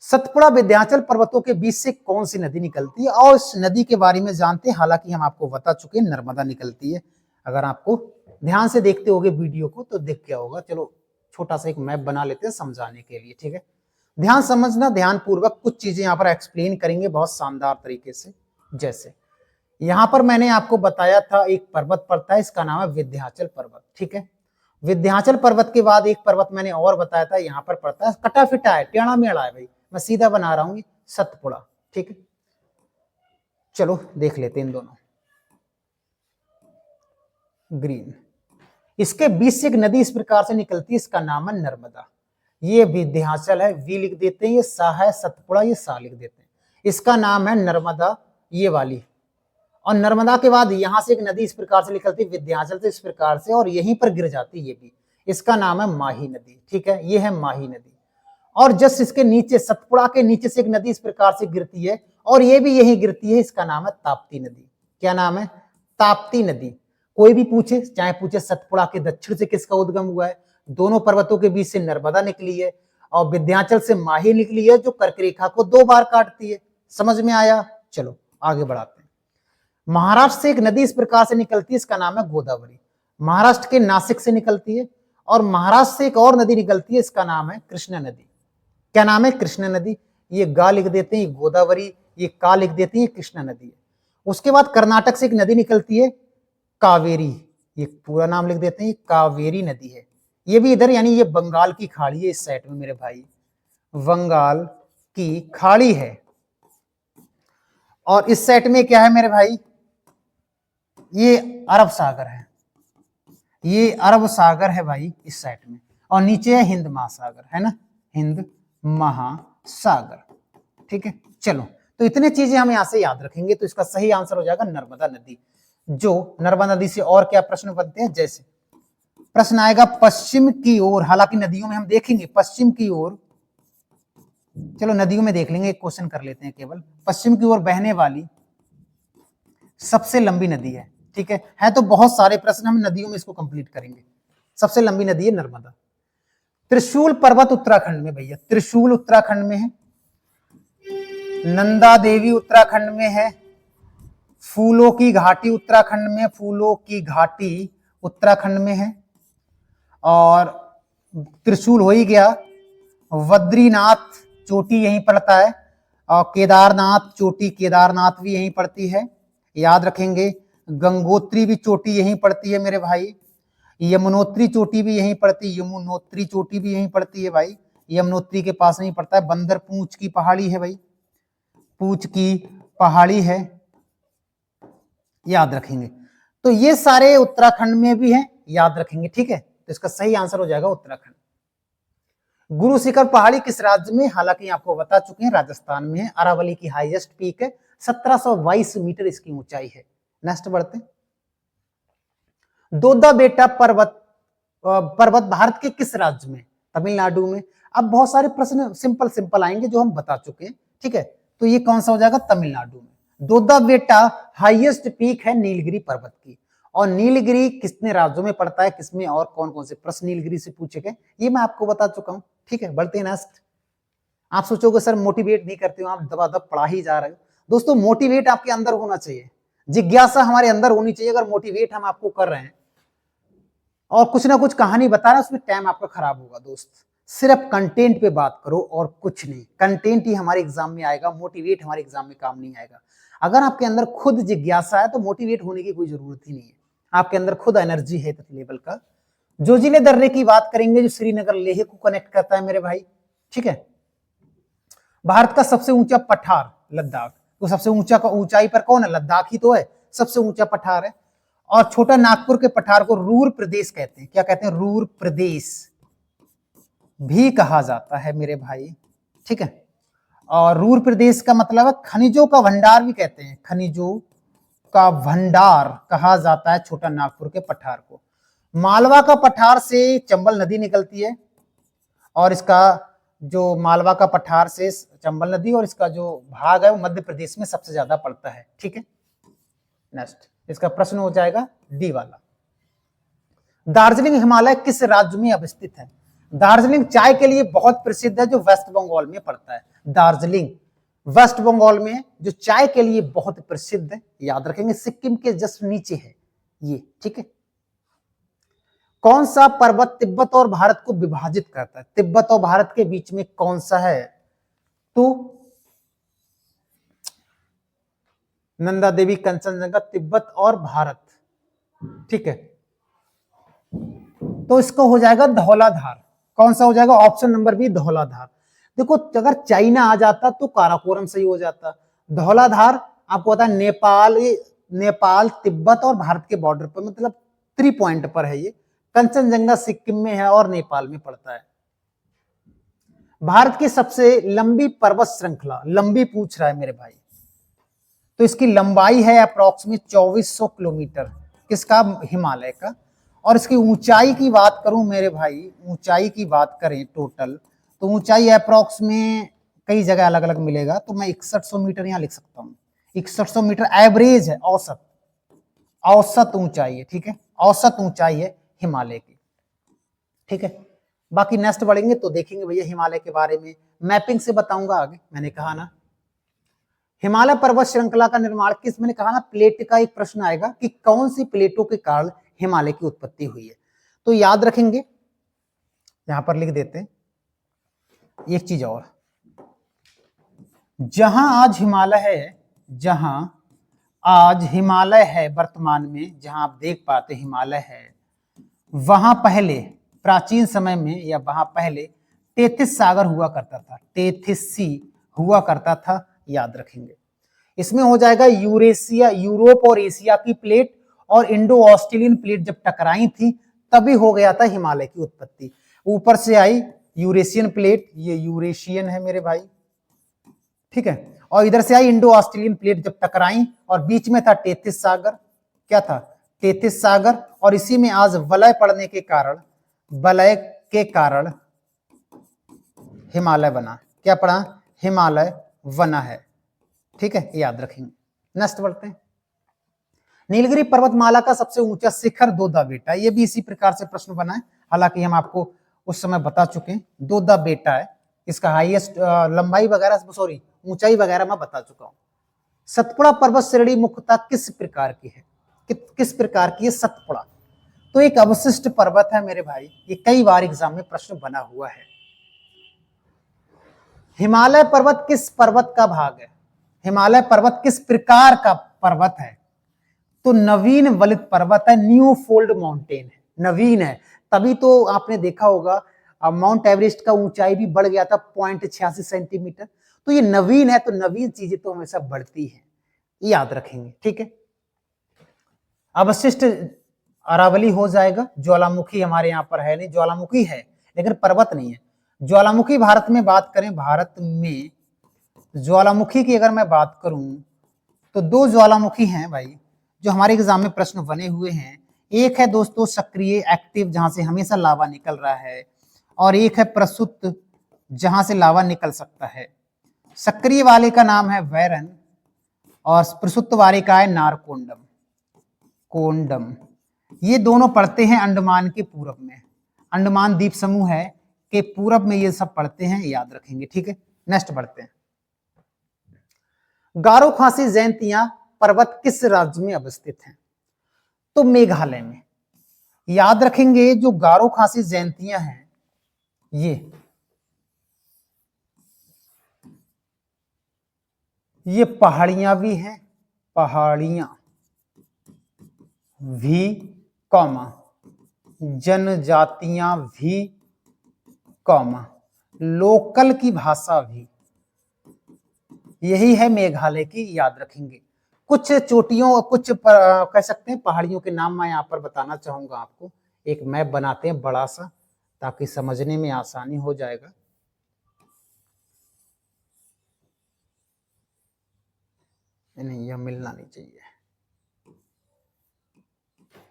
सतपुड़ा विंध्याचल पर्वतों के बीच से कौन सी नदी निकलती है, और इस नदी के बारे में जानते हैं। हालांकि हम आपको बता चुके हैं, नर्मदा निकलती है। अगर आपको ध्यान से देखते होगे वीडियो को तो देख क्या होगा। चलो छोटा सा एक मैप बना लेते हैं समझाने के लिए, ठीक है। ध्यान समझना, ध्यान पूर्वक कुछ चीजें यहाँ पर एक्सप्लेन करेंगे बहुत शानदार तरीके से। जैसे यहां पर मैंने आपको बताया था, एक पर्वत पड़ता है, इसका नाम है विंध्याचल पर्वत, ठीक है। विंध्याचल पर्वत के बाद एक पर्वत मैंने और बताया था, यहाँ पर पड़ता है, कटा फिटा है, टेढ़ा मेढ़ा है भाई, मैं सीधा बना रहा हूं, सतपुड़ा, ठीक है। चलो देख लेते हैं इन दोनों। ग्रीन, इसके बीच से एक नदी इस प्रकार से निकलती है, इसका नाम है नर्मदा। ये विंध्याचल है, वी लिख देते हैं, ये सा है, सतपुड़ा ये सा लिख देते हैं, इसका नाम है नर्मदा, ये वाली। और नर्मदा के बाद यहां से एक नदी इस प्रकार से निकलती है विंध्याचल से, इस प्रकार से, और यहीं पर गिर जाती है ये भी, इसका नाम है माही नदी, ठीक है। ये है माही नदी। और जस्ट इसके नीचे, सतपुड़ा के नीचे से एक नदी इस प्रकार से गिरती है, और ये भी यहीं गिरती है, इसका नाम है ताप्ती नदी। क्या नाम है? ताप्ती नदी। कोई भी पूछे, चाहे पूछे सतपुड़ा के दक्षिण से किसका उद्गम हुआ है, दोनों पर्वतों के बीच से नर्मदा निकली है, और विंध्याचल से माही निकली है, जो कर्क रेखा को 2 बार काटती है। समझ में आया? चलो आगे बढ़ाते हैं। महाराष्ट्र से एक नदी इस प्रकार से निकलती है, इसका नाम है गोदावरी। महाराष्ट्र के नासिक से निकलती है। और महाराष्ट्र से एक और नदी निकलती है, इसका नाम है कृष्णा नदी। क्या नाम है? कृष्णा नदी। ये गा लिख देते हैं, गोदावरी, ये का लिख देते हैं, कृष्णा नदी है। उसके बाद कर्नाटक से एक नदी निकलती है, कावेरी, ये पूरा नाम लिख देते हैं, कावेरी नदी है। ये भी इधर, यानी ये बंगाल की खाड़ी है, इस साइड में मेरे भाई, बंगाल की खाड़ी है। और इस साइड में क्या है मेरे भाई? ये अरब सागर है, ये अरब सागर है भाई इस साइड में, और नीचे है हिंद महासागर, है ना, हिंद महासागर, ठीक है। चलो, तो इतने चीजें हम यहां से याद रखेंगे, तो इसका सही आंसर हो जाएगा नर्मदा नदी। जो नर्मदा नदी से और क्या प्रश्न बनते हैं, जैसे प्रश्न आएगा पश्चिम की ओर, हालांकि नदियों में हम देखेंगे पश्चिम की ओर, चलो नदियों में देख लेंगे, एक क्वेश्चन कर लेते हैं केवल। पश्चिम की ओर बहने वाली सबसे लंबी नदी है, ठीक है तो बहुत सारे प्रश्न हम नदियों में इसको कंप्लीट करेंगे। सबसे लंबी नदी है नर्मदा। त्रिशूल पर्वत उत्तराखंड में भैया, त्रिशूल उत्तराखंड में है, नंदा देवी उत्तराखंड में है, फूलों की घाटी उत्तराखंड में, फूलों की घाटी उत्तराखंड में है, और त्रिशूल हो ही गया। बद्रीनाथ चोटी यहीं पड़ता है, और केदारनाथ चोटी, केदारनाथ भी यहीं पड़ती है, याद रखेंगे। गंगोत्री भी चोटी यहीं पड़ती है मेरे भाई, यमुनोत्री चोटी भी यहीं पड़ती है, यमुनोत्री चोटी भी यहीं पड़ती है भाई, यमुनोत्री के पास नहीं पड़ता है। बंदर पूंछ की पहाड़ी है भाई, पूंछ की पहाड़ी है, याद रखेंगे। तो ये सारे उत्तराखंड में भी हैं, याद रखेंगे, ठीक है। तो इसका सही आंसर हो जाएगा उत्तराखंड। गुरु शिखर पहाड़ी किस राज्य में, हालांकि आपको बता चुके हैं राजस्थान में है। अरावली की हाईएस्ट पीक है, 1722 मीटर इसकी ऊंचाई है। नेक्स्ट बढ़ते। दोदा बेटा पर्वत भारत के किस राज्य में, तमिलनाडु में। अब बहुत सारे प्रश्न सिंपल सिंपल आएंगे जो हम बता चुके हैं, ठीक है। तो ये कौन सा हो जाएगा, तमिलनाडु में। दोदा बेटा हाईएस्ट पीक है नीलगिरी पर्वत की, और नीलगिरी कितने राज्यों में पड़ता है, किसमें, और कौन कौन से प्रश्न नीलगिरी से पूछे गए, ये मैं आपको बता चुका हूं, ठीक है। बढ़ते हैं नेक्स्ट। आप सोचोगे सर मोटिवेट नहीं करते हो, आप दबादब पढ़ा ही जा रहे हो। दोस्तों मोटिवेट आपके अंदर होना चाहिए, जिज्ञासा हमारे अंदर होनी चाहिए। अगर मोटिवेट हम आपको कर रहे हैं और कुछ ना कुछ कहानी बता रहे हैं, उसमें टाइम आपका खराब होगा दोस्त। सिर्फ कंटेंट पे बात करो और कुछ नहीं, कंटेंट ही हमारे एग्जाम में आएगा, मोटिवेट हमारे एग्जाम में काम नहीं आएगा। अगर आपके अंदर खुद जिज्ञासा है तो मोटिवेट होने की कोई जरूरत ही नहीं है, आपके अंदर खुद एनर्जी है लेवल का। जोजिले दर्रे की बात करेंगे जो श्रीनगर लेह को कनेक्ट करता है मेरे भाई, ठीक है। भारत का सबसे ऊंचा पठार लद्दाख, तो सबसे ऊंचाई पर कौन है, लद्दाख ही तो है, सबसे ऊंचा पठार है। और छोटा नागपुर के पठार को रूर प्रदेश कहते हैं, क्या कहते हैं, रूर प्रदेश भी कहा जाता है मेरे भाई, ठीक है। और रूर प्रदेश का मतलब है खनिजों का भंडार भी कहते हैं, खनिजों का भंडार कहा जाता है छोटा नागपुर के पठार को। मालवा का पठार से चंबल नदी निकलती है, और इसका जो मालवा का पठार से चंबल नदी, और इसका जो भाग है वो मध्य प्रदेश में सबसे ज्यादा पड़ता है, ठीक है। नेक्स्ट इसका प्रश्न हो जाएगा डी वाला। दार्जिलिंग हिमालय किस राज्य में अवस्थित है। दार्जिलिंग चाय के लिए बहुत प्रसिद्ध है, जो वेस्ट बंगाल में पड़ता है। दार्जिलिंग वेस्ट बंगाल में जो चाय के लिए बहुत प्रसिद्ध है, याद रखेंगे। सिक्किम के जस्ट नीचे है ये, ठीक है। कौन सा पर्वत तिब्बत और भारत को विभाजित करता है, तिब्बत और भारत के बीच में कौन सा है, तो नंदा देवी, कंचनजंगा, तिब्बत और भारत, ठीक है। तो इसको हो जाएगा धौलाधार। कौन सा हो जाएगा, ऑप्शन नंबर बी धौलाधार। देखो अगर चाइना आ जाता तो काराकोरम सही हो जाता। धौलाधार आपको पता है नेपाल तिब्बत और भारत के बॉर्डर पर, मतलब 3 पॉइंट पर है ये। कंचनजंगा सिक्किम में है और नेपाल में पड़ता है। भारत की सबसे लंबी पर्वत श्रृंखला, लंबी पूछ रहा है मेरे भाई, तो इसकी लंबाई है अप्रोक्सीमेट 2400 किलोमीटर, किसका, हिमालय का। और इसकी ऊंचाई की बात करूं मेरे भाई, ऊंचाई की बात करें टोटल, तो ऊंचाई अप्रोक्स में कई जगह अलग अलग मिलेगा, तो मैं 6100 मीटर यहां लिख सकता हूं। 6100 मीटर एवरेज है, औसत, औसत ऊंचाई है, ठीक है, औसत ऊंचाई है हिमालय की, ठीक है। बाकी नेक्स्ट बढ़ेंगे तो देखेंगे भैया हिमालय के बारे में, मैपिंग से बताऊंगा आगे। मैंने कहा ना हिमालय पर्वत श्रृंखला का निर्माण किस, मैंने कहा ना प्लेट का एक प्रश्न आएगा कि कौन सी प्लेटों के कारण हिमालय की उत्पत्ति हुई है, तो याद रखेंगे, यहां पर लिख देते हैं। एक चीज और, जहां आज हिमालय है, जहां आज हिमालय है वर्तमान में, जहां आप देख पाते हिमालय है, वहां पहले प्राचीन समय में या वहां पहले तेथिस सागर हुआ करता था, तेथिस सी हुआ करता था, याद रखेंगे। इसमें हो जाएगा यूरेशिया, यूरोप और एशिया की प्लेट और इंडो ऑस्ट्रेलियन प्लेट जब टकराई थी तभी हो गया था हिमालय की उत्पत्ति। ऊपर से आई यूरेशियन प्लेट, ये यूरेशियन है मेरे भाई, ठीक है, और इधर से आई इंडो ऑस्ट्रेलियन प्लेट जब टकराई, और बीच में था तेथिस सागर, क्या था, तैतीस सागर, और इसी में आज वलय पड़ने के कारण, वलय के कारण हिमालय बना। क्या पड़ा? हिमालय बना है। ठीक है, याद रखेंगे। नेक्स्ट बढ़ते हैं। नीलगिरी पर्वतमाला का सबसे ऊंचा शिखर दोदा बेटा, ये भी इसी प्रकार से प्रश्न बना है, हालांकि हम आपको उस समय बता चुके हैं। दोदा बेटा है, इसका हाईएस्ट लंबाई वगैरह, सॉरी ऊंचाई वगैरह मैं बता चुका हूं। सतपुड़ा पर्वत श्रेणी मुख्यतः किस प्रकार की है? किस प्रकार की है सतपुड़ा? तो एक अवशिष्ट पर्वत है मेरे भाई, ये कई बार एग्जाम में प्रश्न बना हुआ है। हिमालय पर्वत किस पर्वत का भाग है? हिमालय पर्वत किस प्रकार का पर्वत है? तो नवीन वलित पर्वत है, न्यू फोल्ड माउंटेन है, नवीन है। तभी तो आपने देखा होगा माउंट एवरेस्ट का ऊंचाई भी बढ़ गया था 0.86 सेंटीमीटर। तो ये नवीन है, तो नवीन चीजें तो हमेशा बढ़ती है, याद रखेंगे। ठीक है, अवशिष्ट अरावली हो जाएगा। ज्वालामुखी हमारे यहाँ पर है नहीं, ज्वालामुखी है लेकिन पर्वत नहीं है। ज्वालामुखी भारत में बात करें, भारत में ज्वालामुखी की अगर मैं बात करूं तो दो ज्वालामुखी हैं भाई, जो हमारे एग्जाम में प्रश्न बने हुए हैं। एक है दोस्तों सक्रिय एक्टिव, जहां से हमेशा लावा निकल रहा है, और एक है प्रसुप्त, जहां से लावा निकल सकता है। सक्रिय वाले का नाम है वैरन, और प्रसुप्त वाले का है नारकोंडम, कोंडम। ये दोनों पड़ते हैं अंडमान के पूरब में, अंडमान द्वीप समूह है के पूरब में ये सब पड़ते हैं, याद रखेंगे। ठीक है, नेक्स्ट बढ़ते हैं। गारो खासी जयंतियां पर्वत किस राज्य में अवस्थित हैं? तो मेघालय में। याद रखेंगे, जो गारो खासी जयंतियां हैं ये पहाड़ियां भी हैं, पहाड़ियां भी, कॉमा जनजातियां भी, कॉमा लोकल की भाषा भी, यही है मेघालय की, याद रखेंगे। कुछ चोटियों, कुछ कह सकते हैं पहाड़ियों के नाम मैं यहाँ पर बताना चाहूंगा आपको। एक मैप बनाते हैं बड़ा सा, ताकि समझने में आसानी हो जाएगा। नहीं, यह मिलना नहीं चाहिए।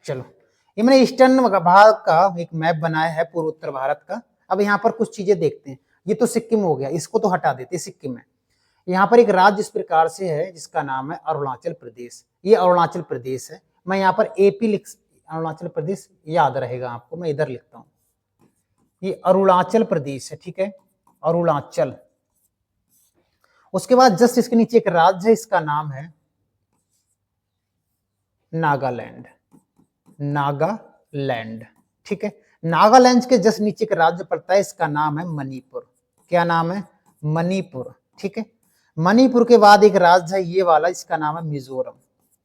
चलो, ये मैंने ईस्टर्न भाग का एक मैप बनाया है, पूर्व उत्तर भारत का। अब यहाँ पर कुछ चीजें देखते हैं। ये तो सिक्किम हो गया, इसको तो हटा देते, सिक्किम है। यहाँ पर एक राज्य इस प्रकार से है जिसका नाम है अरुणाचल प्रदेश। ये अरुणाचल प्रदेश है, मैं यहाँ पर एपी लिख, अरुणाचल प्रदेश याद रहेगा आपको, मैं इधर लिखता हूँ, ये अरुणाचल प्रदेश है। ठीक है, अरुणाचल। उसके बाद जस्ट इसके नीचे एक राज्य है, इसका नाम है नागालैंड, नागालैंड। ठीक है, नागालैंड के जस्ट नीचे एक राज्य पड़ता है, इसका नाम है मणिपुर। क्या नाम है? मणिपुर। ठीक है, मणिपुर के बाद एक राज्य है ये वाला, इसका नाम है मिजोरम।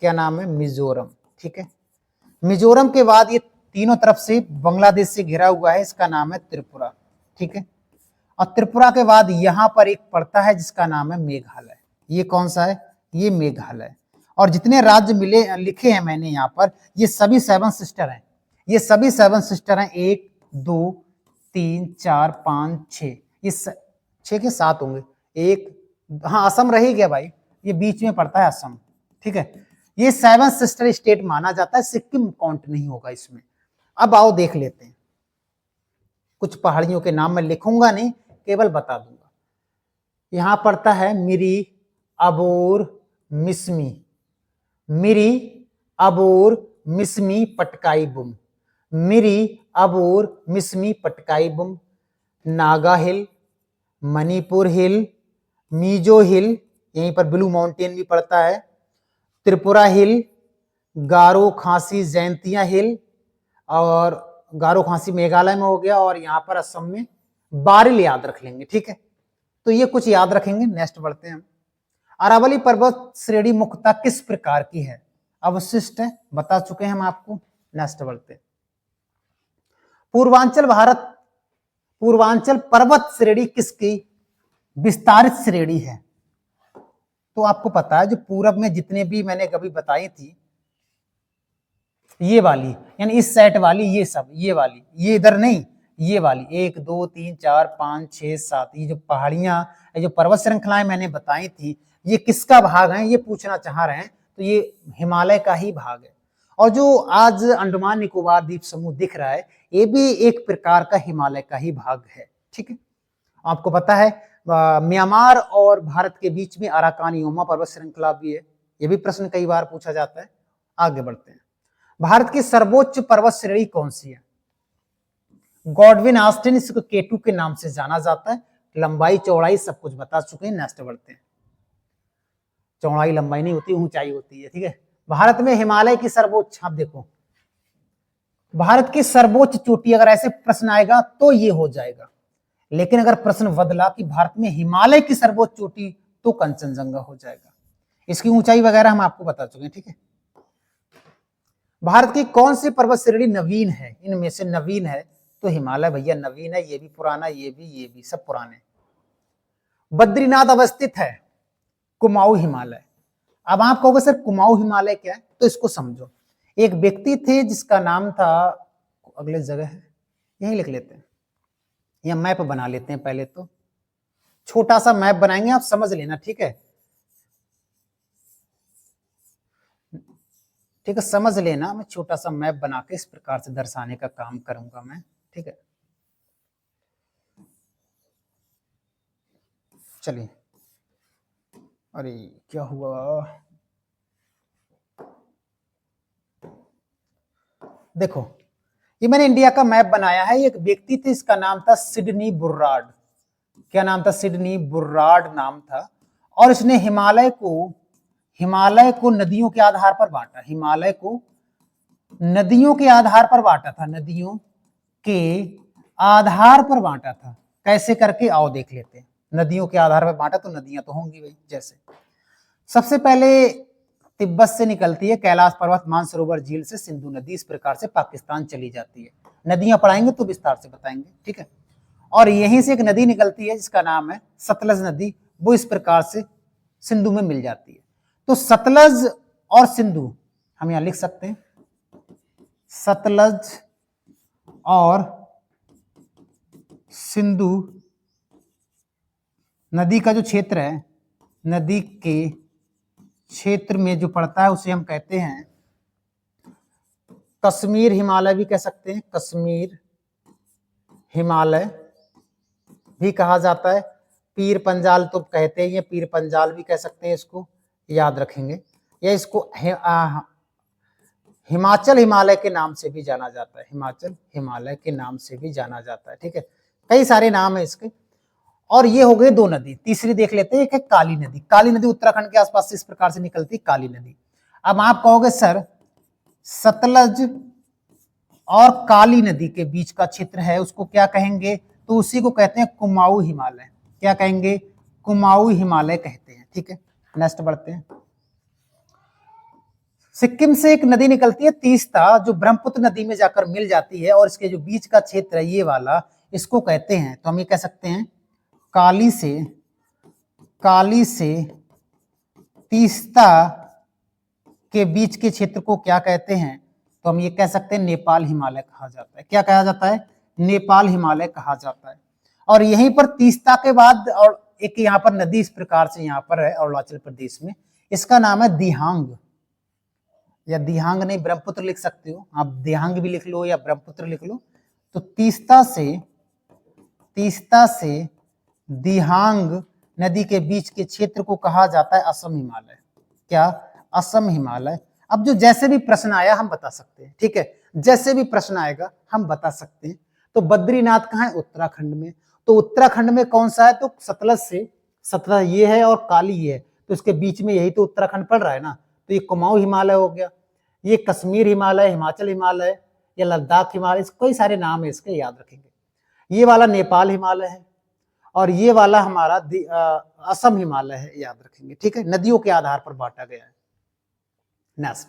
क्या नाम है? मिजोरम। ठीक है, मिजोरम के बाद ये तीनों तरफ से बांग्लादेश से घिरा हुआ है, इसका नाम है त्रिपुरा। ठीक है, और त्रिपुरा के बाद यहां पर एक पड़ता है जिसका नाम है मेघालय। ये कौन सा है? ये मेघालय। और जितने राज्य मिले लिखे हैं मैंने यहाँ पर, ये सभी 7 सिस्टर हैं, ये सभी 7 सिस्टर हैं। 1 2 3 4 5 6, ये 6 के 7 होंगे। एक, हाँ असम रह ही गया भाई, ये बीच में पड़ता है असम। ठीक है, ये 7 सिस्टर स्टेट माना जाता है, सिक्किम काउंट नहीं होगा इसमें। अब आओ देख लेते हैं, कुछ पहाड़ियों के नाम मैं लिखूंगा नहीं, केवल बता दूंगा। यहां पड़ता है मिरी, अबोर, मिसमी, मिरी, अबोर, मिसमी, पटकाई बुम, मिरी, अबोर, मिसमी, पटकाई बुम, नागा हिल, मणिपुर हिल, मिजो हिल, यहीं पर ब्लू माउंटेन भी पड़ता है, त्रिपुरा हिल, गारो खासी जयंतिया हिल, और गारो खासी मेघालय में हो गया, और यहां पर असम में बारिल याद रख लेंगे। ठीक है, तो ये कुछ याद रखेंगे। नेक्स्ट बढ़ते हैं हम। अरावली पर्वत श्रेणी मुख्यतः किस प्रकार की है? अवशिष्ट है, बता चुके हैं हम आपको। नेक्स्ट बढ़ते हैं। पूर्वांचल भारत, पूर्वांचल पर्वत श्रेणी किसकी विस्तारित श्रेणी है? तो आपको पता है, जो पूरब में जितने भी मैंने कभी बताई थी, ये वाली यानी इस सेट वाली, ये सब, ये वाली, ये इधर नहीं, ये वाली 1 2 3 4 5 6 7, ये जो पहाड़ियां, ये जो पर्वत श्रृंखलाएं मैंने बताई थी, ये किसका भाग है ये पूछना चाह रहे हैं, तो ये हिमालय का ही भाग है। और जो आज अंडमान निकोबार द्वीप समूह दिख रहा है, ये भी एक प्रकार का हिमालय का ही भाग है। ठीक है, आपको पता है म्यांमार और भारत के बीच में अराकान योमा पर्वत श्रृंखला भी है, ये भी प्रश्न कई बार पूछा जाता है। आगे बढ़ते हैं। भारत की सर्वोच्च पर्वत श्रेणी कौन सी है? गॉडविन ऑस्टिन, इसको K2 के नाम से जाना जाता है। लंबाई चौड़ाई सब कुछ बता चुके हैं। नेक्स्ट बढ़ते हैं। चौड़ाई लंबाई नहीं होती, ऊंचाई होती है। ठीक है, भारत में हिमालय की सर्वोच्च, आप देखो भारत की सर्वोच्च चोटी, अगर ऐसे प्रश्न आएगा तो ये हो जाएगा, लेकिन अगर प्रश्न बदला कि भारत में हिमालय की सर्वोच्च चोटी, तो कंचनजंगा हो जाएगा। इसकी ऊंचाई वगैरह हम आपको बता चुके हैं। ठीक है, भारत की कौन सी पर्वत श्रेणी नवीन है? इनमें से नवीन है तो हिमालय भैया नवीन है, ये भी पुराना, ये भी सब पुराने। बद्रीनाथ अवस्थित है कुमाऊं हिमालय। अब आप कहोगे सर कुमाऊं हिमालय क्या है, तो इसको समझो। एक व्यक्ति थे जिसका नाम था, अगले जगह है, यही लिख लेते हैं या मैप बना लेते हैं। पहले तो छोटा सा मैप बनाएंगे, आप समझ लेना। ठीक है, ठीक है, समझ लेना। मैं छोटा सा मैप बना के इस प्रकार से दर्शाने का काम करूंगा मैं। ठीक है, चलिए। अरे क्या हुआ, देखो ये मैंने इंडिया का मैप बनाया है। एक व्यक्ति थे, इसका नाम था सिडनी बुर्राड। क्या नाम था? सिडनी बुर्राड नाम था। और इसने हिमालय को नदियों के आधार पर बांटा। हिमालय को नदियों के आधार पर बांटा था, नदियों के आधार पर बांटा था। कैसे करके, आओ देख लेते हैं। नदियों के आधार पर बांटा तो नदियां तो होंगी भाई। जैसे सबसे पहले तिब्बत से निकलती है कैलाश पर्वत मानसरोवर झील से सिंधु नदी, इस प्रकार से पाकिस्तान चली जाती है। नदियां पढ़ाएंगे तो विस्तार से बताएंगे। ठीक है, और यहीं से एक नदी निकलती है जिसका नाम है सतलज नदी, वो इस प्रकार से सिंधु में मिल जाती है। तो सतलज और सिंधु हम यहां लिख सकते हैं। सतलज और सिंधु नदी का जो क्षेत्र है, नदी के क्षेत्र में जो पड़ता है उसे हम कहते हैं कश्मीर हिमालय भी कह सकते हैं। कश्मीर हिमालय भी कहा जाता है। पीर पंजाल तो कहते हैं, पीर पंजाल भी कह सकते हैं, इसको याद रखेंगे। या इसको हिमाचल हिमालय के नाम से भी जाना जाता है। हिमाचल हिमालय के नाम से भी जाना जाता है। ठीक है, कई सारे नाम है इसके। और ये हो गए दो नदी। तीसरी देख लेते हैं, एक है काली नदी। काली नदी उत्तराखंड के आसपास से इस प्रकार से निकलती है, काली नदी। अब आप कहोगे सर सतलज और काली नदी के बीच का क्षेत्र है उसको क्या कहेंगे? तो उसी को कहते हैं कुमाऊं हिमालय। क्या कहेंगे? कुमाऊं हिमालय कहते हैं। ठीक है, नेक्स्ट बढ़ते हैं। सिक्किम से एक नदी निकलती है तीस्ता, जो ब्रह्मपुत्र नदी में जाकर मिल जाती है, और इसके जो बीच का क्षेत्र है ये वाला, इसको कहते हैं, तो हम ये कह सकते हैं काली से तीस्ता के बीच के क्षेत्र को क्या कहते हैं? तो हम ये कह सकते हैं नेपाल हिमालय कहा जाता है। क्या कहा जाता है? नेपाल हिमालय कहा जाता है। और यहीं पर तीस्ता के बाद और एक यहाँ पर नदी इस प्रकार से यहाँ पर है अरुणाचल प्रदेश में, इसका नाम है दिहांग, या दिहांग नहीं ब्रह्मपुत्र लिख सकते हो आप, दिहांग भी लिख लो या ब्रह्मपुत्र लिख लो। तो तीस्ता से दिहांग नदी के बीच के क्षेत्र को कहा जाता है असम हिमालय। क्या? असम हिमालय। अब जो जैसे भी प्रश्न आया हम बता सकते हैं। ठीक है, जैसे भी प्रश्न आएगा हम बता सकते हैं। तो बद्रीनाथ कहाँ है? उत्तराखंड में। तो उत्तराखंड में कौन सा है? तो सतलज ये है और काली ये है, तो इसके बीच में यही तो उत्तराखंड पड़ रहा है ना। तो ये कुमाऊं हिमालय हो गया, ये कश्मीर हिमालय, हिमाचल हिमालय या लद्दाख हिमालय, कई सारे नाम है इसके, याद रखेंगे। ये वाला नेपाल हिमालय है और ये वाला हमारा असम हिमालय है, याद रखेंगे। ठीक है, नदियों के आधार पर बांटा गया है। नेक्स्ट,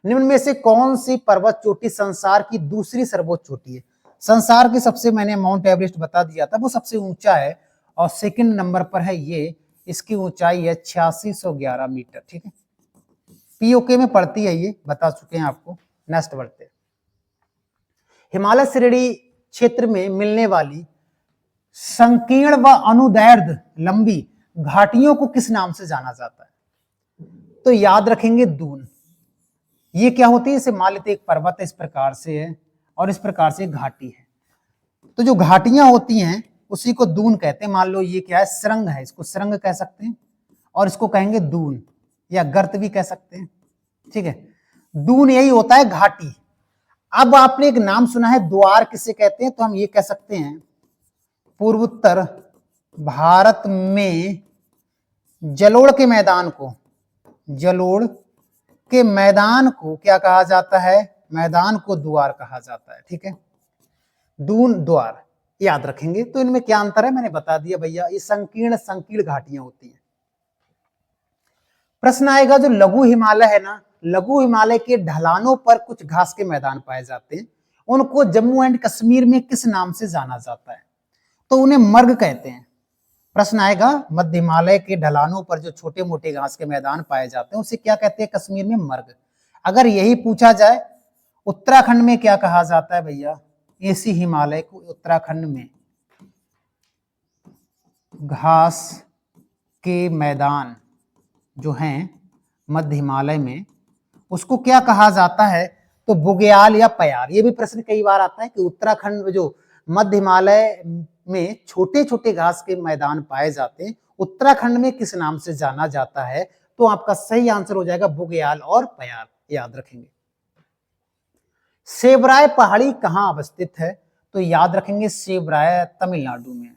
निम्न में से कौन सी पर्वत चोटी संसार की दूसरी सर्वोच्च चोटी है? संसार की सबसे, मैंने माउंट एवरेस्ट बता दिया था, वो सबसे ऊंचा है और सेकंड नंबर पर है ये। इसकी ऊंचाई है 8611 मीटर। ठीक है, पीओके में पड़ती है, ये बता चुके हैं आपको। नेक्स्ट बढ़ते हैं। हिमालय श्रेणी क्षेत्र में मिलने वाली संकीर्ण व अनुदैर्ध्य लंबी घाटियों को किस नाम से जाना जाता है? तो याद रखेंगे दून। ये क्या होती है, इसे मान लेते एक पर्वत इस प्रकार से है और इस प्रकार से एक घाटी है। तो जो घाटियां होती हैं उसी को दून कहते हैं। मान लो ये क्या है, सुरंग है, इसको सुरंग कह सकते हैं और इसको कहेंगे दून या गर्त भी कह सकते हैं। ठीक है, दून यही होता है घाटी। अब आपने एक नाम सुना है द्वार किसे कहते हैं, तो हम ये कह सकते हैं पूर्वोत्तर भारत में जलोढ़ के मैदान को, जलोढ़ के मैदान को क्या कहा जाता है, मैदान को द्वार कहा जाता है। ठीक है, दून द्वार याद रखेंगे। तो इनमें क्या अंतर है मैंने बता दिया भैया, ये संकीर्ण संकीर्ण घाटियां होती हैं। प्रश्न आएगा जो लघु हिमालय है ना, लघु हिमालय के ढलानों पर कुछ घास के मैदान पाए जाते हैं, उनको जम्मू एंड कश्मीर में किस नाम से जाना जाता है, तो उन्हें मर्ग कहते हैं। प्रश्न आएगा मध्य हिमालय के ढलानों पर जो छोटे मोटे घास के मैदान पाए जाते हैं उसे क्या कहते हैं कश्मीर में, मर्ग। अगर यही पूछा जाए उत्तराखंड में क्या कहा जाता है भैया, इसी हिमालय को उत्तराखंड में घास के मैदान जो हैं मध्य हिमालय में, उसको क्या कहा जाता है, तो बुग्याल या पयार। ये भी प्रश्न कई बार आता है कि उत्तराखंड में जो मध्य हिमालय में छोटे छोटे घास के मैदान पाए जाते हैं उत्तराखंड में किस नाम से जाना जाता है, तो आपका सही आंसर हो जाएगा बुग्याल और पयार, याद रखेंगे। सेबराय पहाड़ी कहां अवस्थित है, तो याद रखेंगे सेबराय तमिलनाडु में।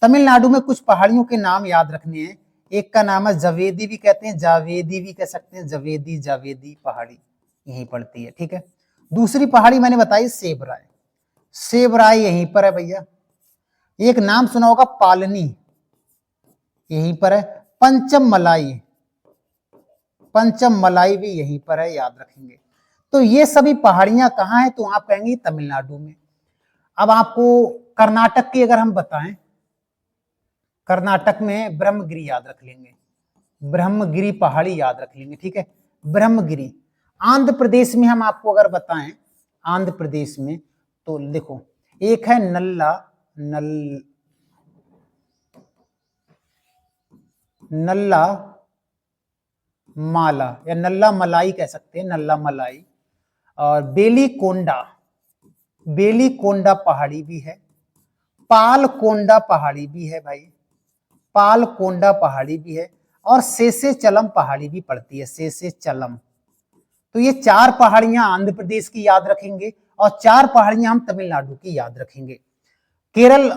तमिलनाडु में कुछ पहाड़ियों के नाम याद रखने हैं। एक का नाम है जवेदी भी कहते हैं, जावेदी भी कह सकते हैं, जवेदी जावेदी पहाड़ी यहीं पड़ती है। ठीक है, दूसरी पहाड़ी मैंने बताई सेबराय, सेबराय यहीं पर है भैया। एक नाम सुना होगा पालनी, यहीं पर है। पंचम मलाई, पंचम मलाई भी यहीं पर है, याद रखेंगे। तो ये सभी पहाड़ियां कहां हैं, तो आप कहेंगे तमिलनाडु में। अब आपको कर्नाटक की अगर हम बताएं, कर्नाटक में ब्रह्मगिरी याद रख लेंगे, ब्रह्मगिरी पहाड़ी याद रख लेंगे। ठीक है, ब्रह्मगिरी। आंध्र प्रदेश में हम आपको अगर बताएं, आंध्र प्रदेश में तो देखो एक है नल्ला माला या नल्ला मलाई कह सकते हैं, नल्ला मलाई। और बेली कोंडा पहाड़ी भी है, पाल कोंडा पहाड़ी भी है भाई, पाल कोंडा पहाड़ी भी है, और सेसे चलम पहाड़ी भी पड़ती है, सेसे चलम। तो ये 4 पहाड़ियां आंध्र प्रदेश की याद रखेंगे और 4 पहाड़ियां हम तमिलनाडु की याद रखेंगे। केरल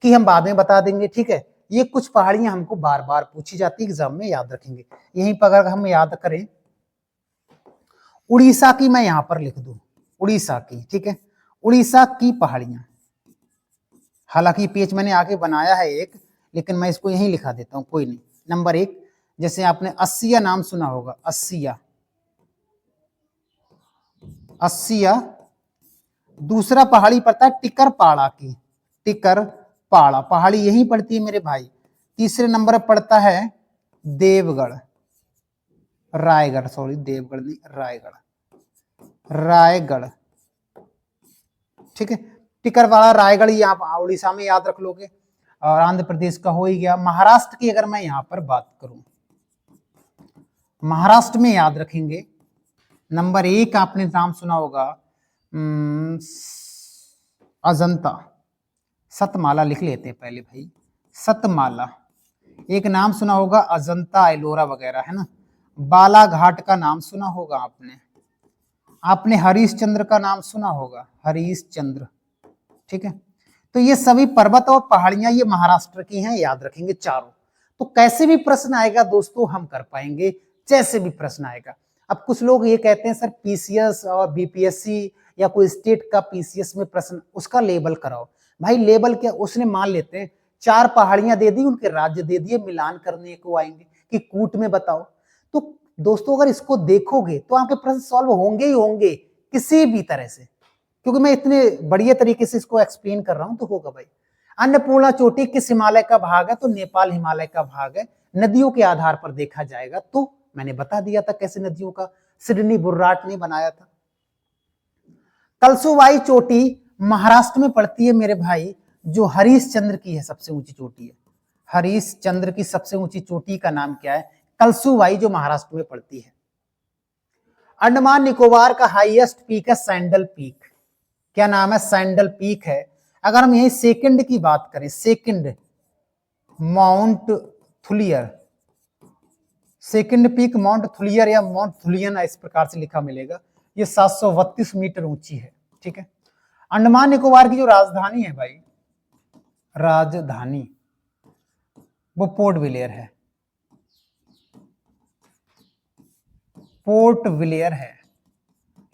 की हम बाद में बता देंगे। ठीक है, ये कुछ पहाड़ियां हमको बार बार पूछी जाती है एग्जाम में, याद रखेंगे। यहीं पर अगर हम याद करें उड़ीसा की, मैं यहां पर लिख दूं उड़ीसा की। ठीक है, उड़ीसा की पहाड़ियां, हालांकि पेज मैंने आगे बनाया है एक, लेकिन मैं इसको यहीं लिखा देता हूं, कोई नहीं। नंबर 1 जैसे आपने अस्सिया नाम सुना होगा, अस्सिया, अस्सिया। दूसरा पहाड़ी पड़ता है टिकर पाड़ा की, टिकर पाड़ा पहाड़ी यहीं पड़ती है मेरे भाई। तीसरे नंबर पर पड़ता है देवगढ़, रायगढ़, सॉरी देवगढ़ नहीं, रायगढ़, रायगढ़। ठीक है, टिकरवाड़ा रायगढ़ यहाँ उड़ीसा में याद रख लोगे। और आंध्र प्रदेश का हो ही गया। महाराष्ट्र की अगर मैं यहां पर बात करूं, महाराष्ट्र में याद रखेंगे नंबर 1 आपने नाम सुना होगा अजंता, सतमाला लिख लेते हैं पहले भाई, सतमाला। एक नाम सुना होगा अजंता एलोरा वगैरह, है ना। बालाघाट का नाम सुना होगा आपने हरीशचंद्र का नाम सुना होगा, हरीशचंद्र। ठीक है, तो ये सभी पर्वत और पहाड़ियां ये महाराष्ट्र की हैं, याद रखेंगे चारों। तो कैसे भी प्रश्न आएगा दोस्तों हम कर पाएंगे, जैसे भी प्रश्न आएगा। अब कुछ लोग ये कहते हैं सर पीसीएस और बीपीएससी या कोई स्टेट का पीसीएस में प्रश्न उसका लेबल कराओ। भाई लेबल क्या, उसने मान लेते हैं 4 पहाड़ियां दे दी, उनके राज्य दे दिए, मिलान करने को आएंगे कि कूट में बताओ। तो दोस्तों अगर इसको देखोगे तो आपके प्रश्न सॉल्व होंगे ही होंगे किसी भी तरह से, क्योंकि मैं इतने बढ़िया तरीके से इसको एक्सप्लेन कर रहा हूं, तो होगा भाई। अन्नपूर्णा चोटी किस हिमालय का भाग है, तो नेपाल हिमालय का भाग है। नदियों के आधार पर देखा जाएगा तो मैंने बता दिया था कैसे नदियों का, सिडनी बुर्राट ने बनाया था। कलसुबाई चोटी महाराष्ट्र में पड़ती है मेरे भाई, जो हरीशचंद्र की है, सबसे ऊंची चोटी है। हरीशचंद्र की सबसे ऊंची चोटी का नाम क्या है, कलसुबाई, जो महाराष्ट्र में पड़ती है। अंडमान निकोबार का हाईएस्ट पीक है सैंडल पीक। क्या नाम है? सैंडल पीक है। अगर हम यही सेकंड की बात करें, second mount Thuillier, second peak mount Thuillier या माउंट थुलियन इस प्रकार से लिखा मिलेगा। ये 732 मीटर ऊंची है। ठीक है। अंडमान निकोबार की जो राजधानी है भाई, राजधानी वो पोर्ट विलियर है, पोर्ट विलियर है।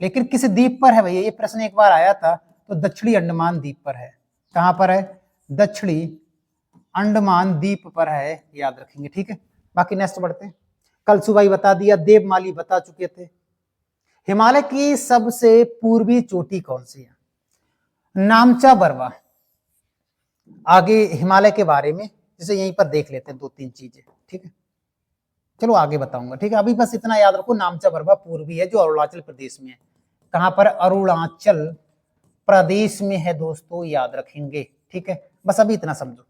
लेकिन किस द्वीप पर है भैया? ये प्रश्न एक बार आया था, तो दक्षिणी अंडमान द्वीप पर है। कहां पर है? दक्षिणी अंडमान द्वीप पर है, याद रखेंगे। ठीक है। बाकी नेक्स्ट बढ़ते हैं। कल सुबह ही बता दिया, देवमाली बता चुके थे। हिमालय की सबसे पूर्वी चोटी कौन सी है? नामचा बरवा। आगे हिमालय के बारे में जैसे यहीं पर देख लेते हैं 2-3 चीजें। ठीक है, चलो आगे बताऊंगा। ठीक है, अभी बस इतना याद रखो, नामचा बरवा पूर्वी है, जो अरुणाचल प्रदेश में है। कहां पर? अरुणाचल प्रदेश में है दोस्तों, याद रखेंगे। ठीक है, बस अभी इतना समझो।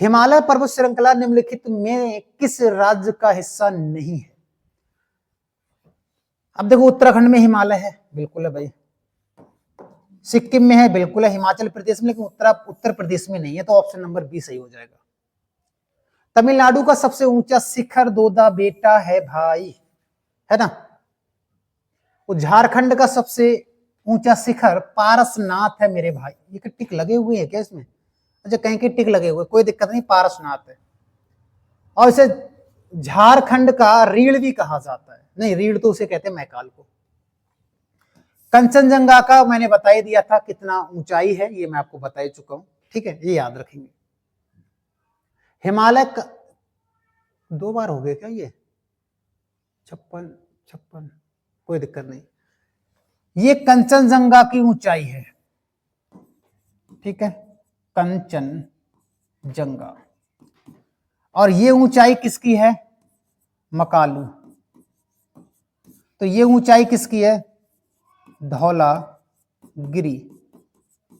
हिमालय पर्वत श्रृंखला निम्नलिखित में किस राज्य का हिस्सा नहीं है? अब देखो, उत्तराखंड में हिमालय है, बिल्कुल है भाई। सिक्किम में है, बिल्कुल है। हिमाचल प्रदेश में, लेकिन उत्तर प्रदेश में नहीं है, तो ऑप्शन नंबर बी सही हो जाएगा। तमिलनाडु का सबसे ऊंचा शिखर दोदा बेटा है भाई, है ना। वो झारखंड का सबसे ऊंचा शिखर पारसनाथ है मेरे भाई। ये टिक लगे हुए हैं क्या इसमें? अच्छा, कहीं के टिक लगे हुए, कोई दिक्कत नहीं, पारसनाथ है। और इसे झारखंड का रीढ़ भी कहा जाता है। नहीं, रीढ़ तो उसे कहते हैं मैकाल को। कंचनजंगा का मैंने बता ही दिया था कितना ऊंचाई है, ये मैं आपको बता ही चुका हूं। ठीक है, ये याद रखेंगे। हिमालय का 2 बार हो गए क्या ये? 56, कोई दिक्कत नहीं। ये कंचनजंगा की ऊंचाई है। ठीक है, कंचनजंगा। और ये ऊंचाई किसकी है? मकालू। तो ये ऊंचाई किसकी है? धौलागिरी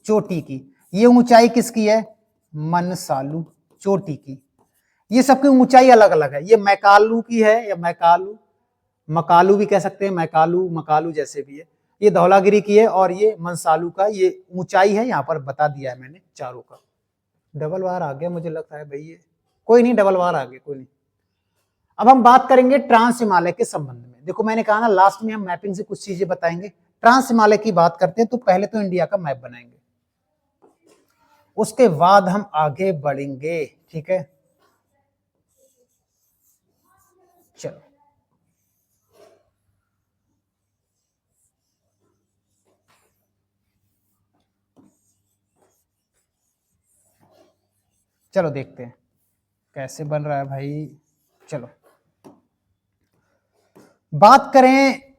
चोटी की। ये ऊंचाई किसकी है? मनसालू चोटी की। ये सबकी ऊंचाई अलग अलग है। ये मैकालू की है, या मैकालू, मकालू भी कह सकते हैं, मैकालू, मकालू जैसे भी है। ये धौलागिरी की है, और ये मनसालू का ये ऊंचाई है, यहां पर बता दिया है मैंने चारों का। डबल वार आ गया मुझे लगता है भाई, ये कोई नहीं, डबल वार आ गया, कोई नहीं। अब हम बात करेंगे ट्रांस हिमालय के संबंध में। देखो, मैंने कहा ना, लास्ट में हम मैपिंग से कुछ चीजें बताएंगे। ट्रांस हिमालय की बात करते हैं तो पहले तो इंडिया का मैप बनाएंगे, उसके बाद हम आगे बढ़ेंगे। ठीक है, चलो। चलो देखते हैं कैसे बन रहा है भाई। चलो बात करें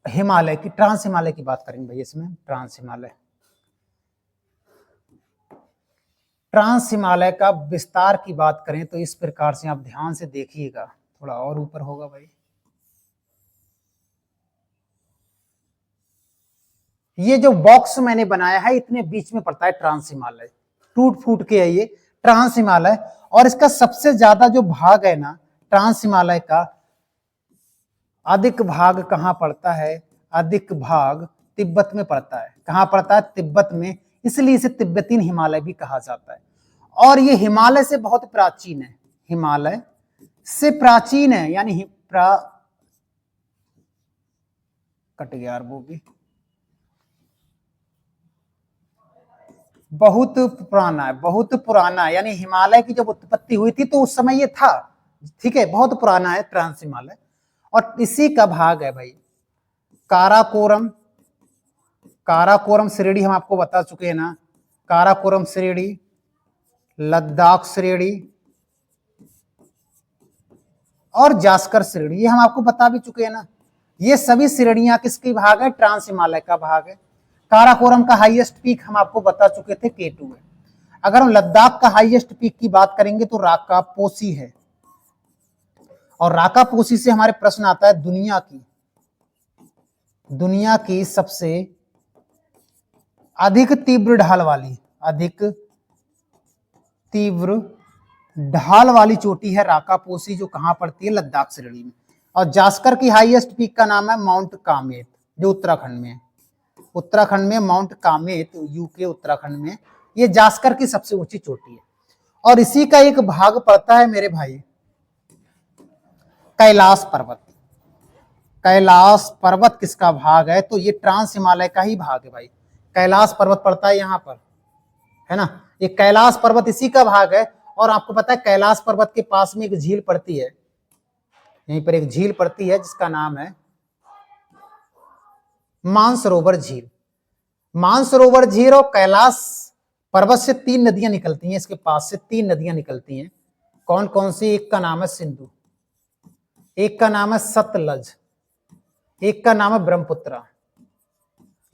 हिमालय की, ट्रांस हिमालय की बात करेंगे भाई इसमें। ट्रांस हिमालय, ट्रांस हिमालय का विस्तार की बात करें तो इस प्रकार से आप ध्यान से देखिएगा, थोड़ा और ऊपर होगा भाई। ये जो बॉक्स मैंने बनाया है, इतने बीच में पड़ता है ट्रांस हिमालय, टूट फूट के है ये ट्रांस हिमालय। और इसका सबसे ज्यादा जो भाग है ना ट्रांस हिमालय का, अधिक भाग कहां पड़ता है? अधिक भाग तिब्बत में पड़ता है। कहां पड़ता है? तिब्बत में, इसलिए इसे तिब्बतीन हिमालय भी कहा जाता है। और ये हिमालय से बहुत प्राचीन है, हिमालय से प्राचीन है, यानी कट गया यार वो भी, बहुत पुराना है, बहुत पुराना है। यानी हिमालय की जब उत्पत्ति हुई थी तो उस समय ये था। ठीक है, बहुत पुराना है ट्रांस हिमालय। और इसी का भाग है भाई काराकोरम, काराकोरम श्रेणी हम आपको बता चुके हैं ना। काराकोरम श्रेणी, लद्दाख श्रेणी और जास्कर श्रेणी, ये हम आपको बता भी चुके हैं ना। ये सभी श्रेणियां किसकी भाग है? ट्रांस हिमालय का भाग है। काराकोरम का हाईएस्ट पीक हम आपको बता चुके थे, K2 है। अगर हम लद्दाख का हाईएस्ट पीक की बात करेंगे तो राकापोसी है। और राकापोसी से हमारे प्रश्न आता है दुनिया की सबसे अधिक तीव्र ढाल वाली, अधिक तीव्र ढाल वाली चोटी है राकापोसी, जो कहां पड़ती है? लद्दाख श्रेणी में। और जास्कर की हाईएस्ट पीक का नाम है माउंट कामेत, जो उत्तराखंड में है। उत्तराखंड में माउंट कामेत, यूके उत्तराखंड में, ये जास्कर की सबसे ऊंची चोटी है। और इसी का एक भाग पड़ता है मेरे भाई कैलाश पर्वत। कैलाश पर्वत किसका भाग है? तो ये ट्रांस हिमालय का ही भाग है भाई। कैलाश पर्वत पड़ता है यहाँ पर, है ना। ये कैलाश पर्वत इसी का भाग है। और आपको पता है कैलाश पर्वत के पास में एक झील पड़ती है, यहीं पर एक झील पड़ती है जिसका नाम है मानसरोवर झील। मानसरोवर झील और कैलाश पर्वत से 3 नदियां निकलती हैं, इसके पास से 3 नदियां निकलती हैं। कौन कौन सी? एक का नाम है सिंधु, एक का नाम है सतलज, एक का नाम है ब्रह्मपुत्र।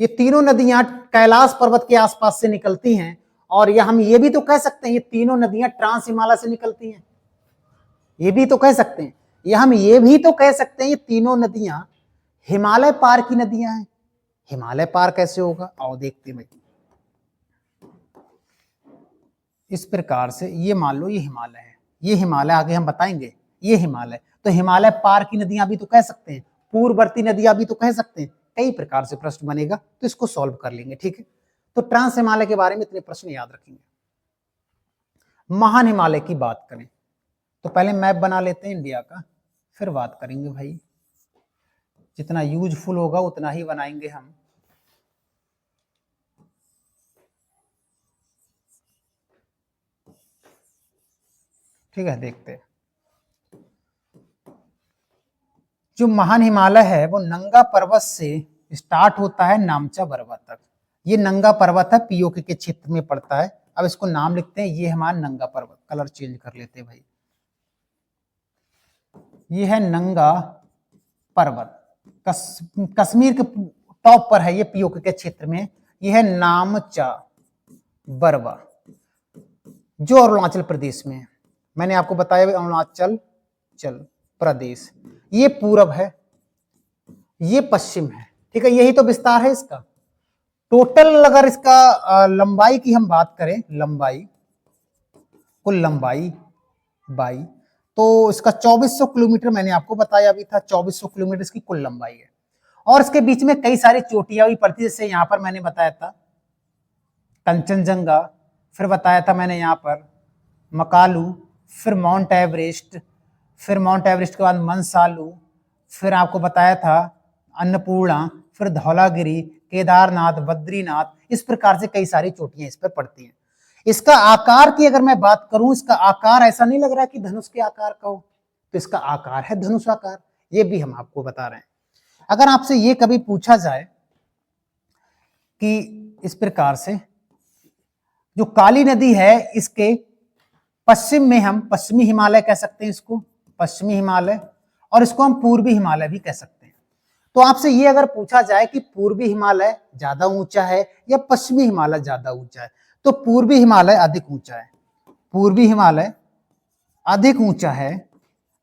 ये तीनों नदियां कैलाश पर्वत के आसपास से निकलती हैं। और यह हम ये भी तो कह सकते हैं ये तीनों नदियां ट्रांस हिमालय से निकलती हैं, ये भी तो कह सकते हैं। या हम ये भी तो कह सकते हैं ये तीनों नदियां हिमालय पार की नदियां हैं। हिमालय पार कैसे होगा? आओ देखते हैं भाई। इस प्रकार से ये मान लो ये हिमालय है, ये हिमालय, आगे हम बताएंगे ये हिमालय। तो हिमालय पार की नदियां भी तो कह सकते हैं, पूर्ववर्ती नदियां भी तो कह सकते हैं। कई प्रकार से प्रश्न बनेगा तो इसको सॉल्व कर लेंगे, ठीक है। तो ट्रांस हिमालय के बारे में इतने प्रश्न याद रखेंगे। महान हिमालय की बात करें तो पहले मैप बना लेते हैं इंडिया का, फिर बात करेंगे भाई। जितना यूजफुल होगा उतना ही बनाएंगे हम। ठीक है, देखते हैं। जो महान हिमालय है वो नंगा पर्वत से स्टार्ट होता है नामचा पर्वत तक। ये नंगा पर्वत है, पीओके के क्षेत्र में पड़ता है। अब इसको नाम लिखते हैं, ये हमारा नंगा पर्वत। कलर चेंज कर लेते हैं भाई। ये है नंगा पर्वत, कश्मीर के टॉप पर है ये, पीओके के क्षेत्र में। ये है नामचा बरवा, जो अरुणाचल प्रदेश में है। मैंने आपको बताया अरुणाचल प्रदेश। ये पूरब है, ये पश्चिम है, ठीक है। यही तो विस्तार है इसका। टोटल अगर इसका लंबाई की हम बात करें, लंबाई, कुल लंबाई बाई, तो इसका 2400 किलोमीटर मैंने आपको बताया अभी था। 2400 किलोमीटर इसकी कुल लंबाई है। और इसके बीच में कई सारी चोटियां भी पड़ती है, जैसे यहां पर मैंने बताया था कंचनजंगा, फिर बताया था मैंने यहाँ पर मकालू, फिर माउंट एवरेस्ट, फिर माउंट एवरेस्ट के बाद मनसालू, फिर आपको बताया था अन्नपूर्णा, फिर धौलागिरी, केदारनाथ, बद्रीनाथ। इस प्रकार से कई सारी चोटियां इस पर पड़ती हैं। इसका आकार की अगर मैं बात करूं, इसका आकार ऐसा नहीं लग रहा कि धनुष के आकार का हो, तो इसका आकार है धनुष आकार। ये भी हम आपको बता रहे हैं। अगर आपसे ये कभी पूछा जाए कि इस प्रकार से जो काली नदी है इसके पश्चिम में हम पश्चिमी हिमालय कह सकते हैं, इसको पश्चिमी हिमालय, और इसको हम पूर्वी हिमालय भी कह सकते हैं। तो आपसे ये अगर पूछा जाए कि पूर्वी हिमालय ज्यादा ऊंचा है या पश्चिमी हिमालय ज्यादा ऊंचा है, तो पूर्वी हिमालय अधिक ऊंचा है। पूर्वी हिमालय अधिक ऊंचा है,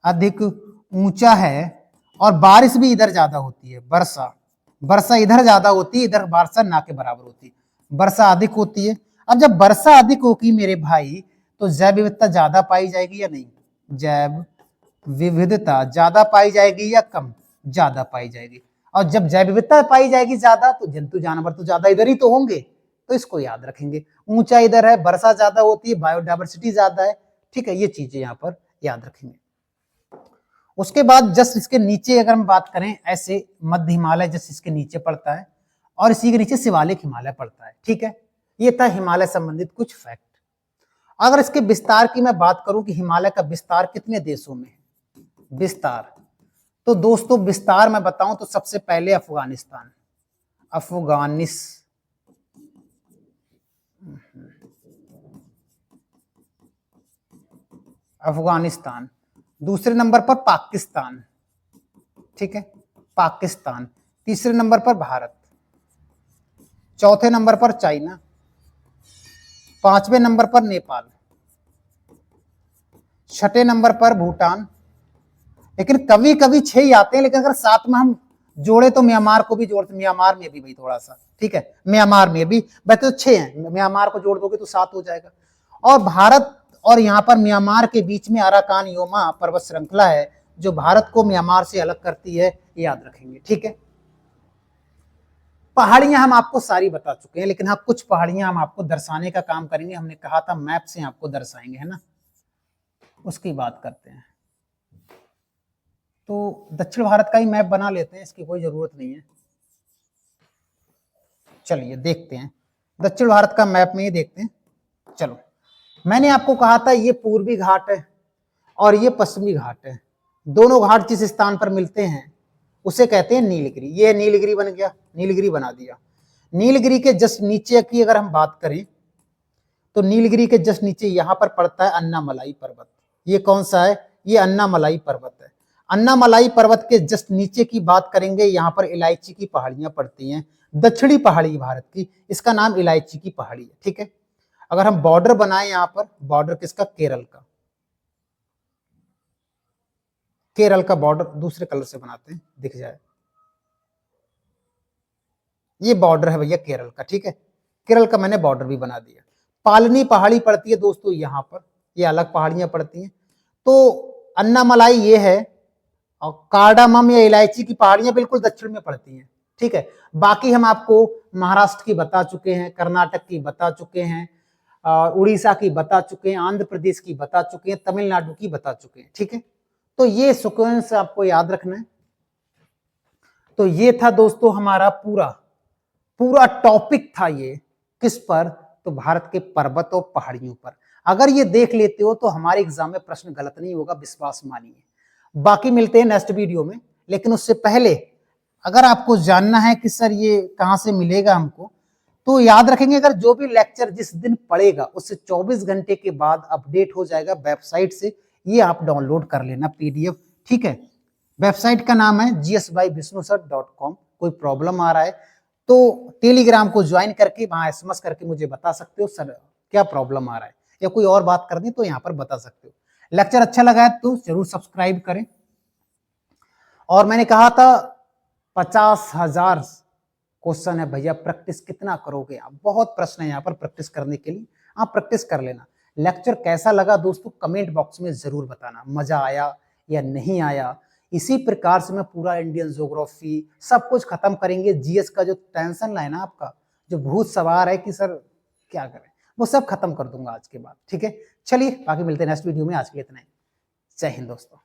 अधिक ऊंचा है। और बारिश भी इधर ज्यादा होती है, वर्षा इधर ज्यादा होती है, इधर वर्षा ना के बराबर होती है, वर्षा अधिक होती है। अब जब वर्षा अधिक होगी मेरे भाई, तो जैव विविधता ज्यादा पाई जाएगी या नहीं? जैव विविधता ज्यादा पाई जाएगी या कम? ज्यादा पाई जाएगी। और जब जैव विविधता पाई जाएगी ज्यादा, तो जंतु जानवर तो ज्यादा इधर ही तो होंगे, तो इसको याद रखेंगे। ऊंचा इधर है, वर्षा ज्यादा होती है, बायोडायवर्सिटी ज्यादा है, ठीक है। ये चीजें यहाँ पर याद रखेंगे। उसके बाद जस्ट इसके नीचे अगर हम बात करें, ऐसे मध्य हिमालय जस्ट इसके नीचे पड़ता है, और इसी के नीचे शिवालिक हिमालय पड़ता है, ठीक है। ये था हिमालय संबंधित कुछ फैक्ट। अगर इसके विस्तार की मैं बात करूं कि हिमालय का विस्तार कितने देशों में है, विस्तार, तो दोस्तों विस्तार मैं बताऊं तो सबसे पहले अफगानिस्तान, अफगानिस्तान। दूसरे नंबर पर पाकिस्तान, ठीक है, पाकिस्तान। तीसरे नंबर पर भारत, चौथे नंबर पर चाइना, पांचवें नंबर पर नेपाल, छठे नंबर पर भूटान। लेकिन कभी कभी 6 ही आते हैं, लेकिन अगर साथ में हम जोड़े तो म्यांमार को भी जोड़ते, म्यांमार में भी भाई थोड़ा सा, ठीक है, म्यांमार में भी वैसे तो 6 हैं, म्यांमार को जोड़ दोगे तो 7 हो जाएगा। और भारत और यहाँ पर म्यांमार के बीच में अराकान योमा पर्वत श्रृंखला है, जो भारत को म्यांमार से अलग करती है, याद रखेंगे। ठीक है, पहाड़ियां हम आपको सारी बता चुके हैं, लेकिन हाँ कुछ पहाड़ियां हम आपको दर्शाने का काम करेंगे। हमने कहा था मैप से आपको दर्शाएंगे, है ना, उसकी बात करते हैं। तो दक्षिण भारत का ही मैप बना लेते हैं, इसकी कोई जरूरत नहीं है। चलिए देखते हैं, दक्षिण भारत का मैप में ही देखते हैं। चलो, मैंने आपको कहा था ये पूर्वी घाट है और ये पश्चिमी घाट है। दोनों घाट जिस स्थान पर मिलते हैं उसे कहते हैं नीलगिरी। ये नीलगिरी बन गया, नीलगिरी बना दिया। नीलगिरी के जस्ट नीचे की अगर हम बात करें तो नीलगिरी के जस्ट नीचे यहां पर पड़ता है अन्नामलाई पर्वत। ये कौन सा है? ये अन्नामलाई पर्वत है। अन्नामलाई पर्वत के जस्ट नीचे की बात करेंगे, यहां पर इलायची की पहाड़ियां पड़ती हैं, दक्षिणी पहाड़ी भारत की, इसका नाम इलायची की पहाड़ी है। ठीक है, अगर हम बॉर्डर बनाए यहां पर, बॉर्डर किसका? केरल का। केरल का बॉर्डर दूसरे कलर से बनाते हैं, दिख जाए। ये बॉर्डर है भैया केरल का। ठीक है, केरल का मैंने बॉर्डर भी बना दिया। पालनी पहाड़ी पड़ती है दोस्तों यहां पर, ये अलग पहाड़ियां पड़ती हैं। तो अन्नामलाई ये है, और कार्डामम या इलायची की पहाड़ियां बिल्कुल दक्षिण में पड़ती हैं। ठीक है, बाकी हम आपको महाराष्ट्र की बता चुके हैं, कर्नाटक की बता चुके हैं, उड़ीसा की बता चुके हैं, आंध्र प्रदेश की बता चुके हैं, तमिलनाडु की बता चुके हैं। ठीक है, तो ये सीक्वेंस आपको याद रखना है। तो ये था दोस्तों हमारा पूरा पूरा टॉपिक था ये, किस पर? तो भारत के पर्वत और पहाड़ियों पर। अगर ये देख लेते हो तो हमारे एग्जाम में प्रश्न गलत नहीं होगा, विश्वास मानिए। बाकी मिलते हैं नेक्स्ट वीडियो में, लेकिन उससे पहले अगर आपको जानना है कि सर ये कहां से मिलेगा हमको, तो याद रखेंगे, अगर जो भी लेक्चर जिस दिन पड़ेगा उससे 24 घंटे के बाद अपडेट हो जाएगा वेबसाइट से। ये आप डाउनलोड कर लेना PDF। ठीक है, वेबसाइट का नाम है gsbyvisnusar.com। कोई प्रॉब्लम आ रहा है तो टेलीग्राम को ज्वाइन करके वहां SMS करके मुझे बता सकते हो सर क्या प्रॉब्लम आ रहा है, या कोई और बात करनी तो यहाँ पर बता सकते हो। लेक्चर अच्छा लगा है तो जरूर सब्सक्राइब करें। और मैंने कहा था 50,000 क्वेश्चन है भैया, प्रैक्टिस कितना करोगे आप? बहुत प्रश्न है यहाँ पर प्रैक्टिस करने के लिए, आप प्रैक्टिस कर लेना। लेक्चर कैसा लगा दोस्तों कमेंट बॉक्स में जरूर बताना, मजा आया या नहीं आया। इसी प्रकार से मैं पूरा इंडियन ज्योग्राफी सब कुछ खत्म करेंगे। GS का जो टेंशन है ना आपका, जो भूत सवार है कि सर क्या करें, वो सब खत्म कर दूंगा आज के बाद। ठीक है, चलिए बाकी मिलते हैं नेक्स्ट वीडियो में। आज के लिए इतना ही। जय हिंद दोस्तों।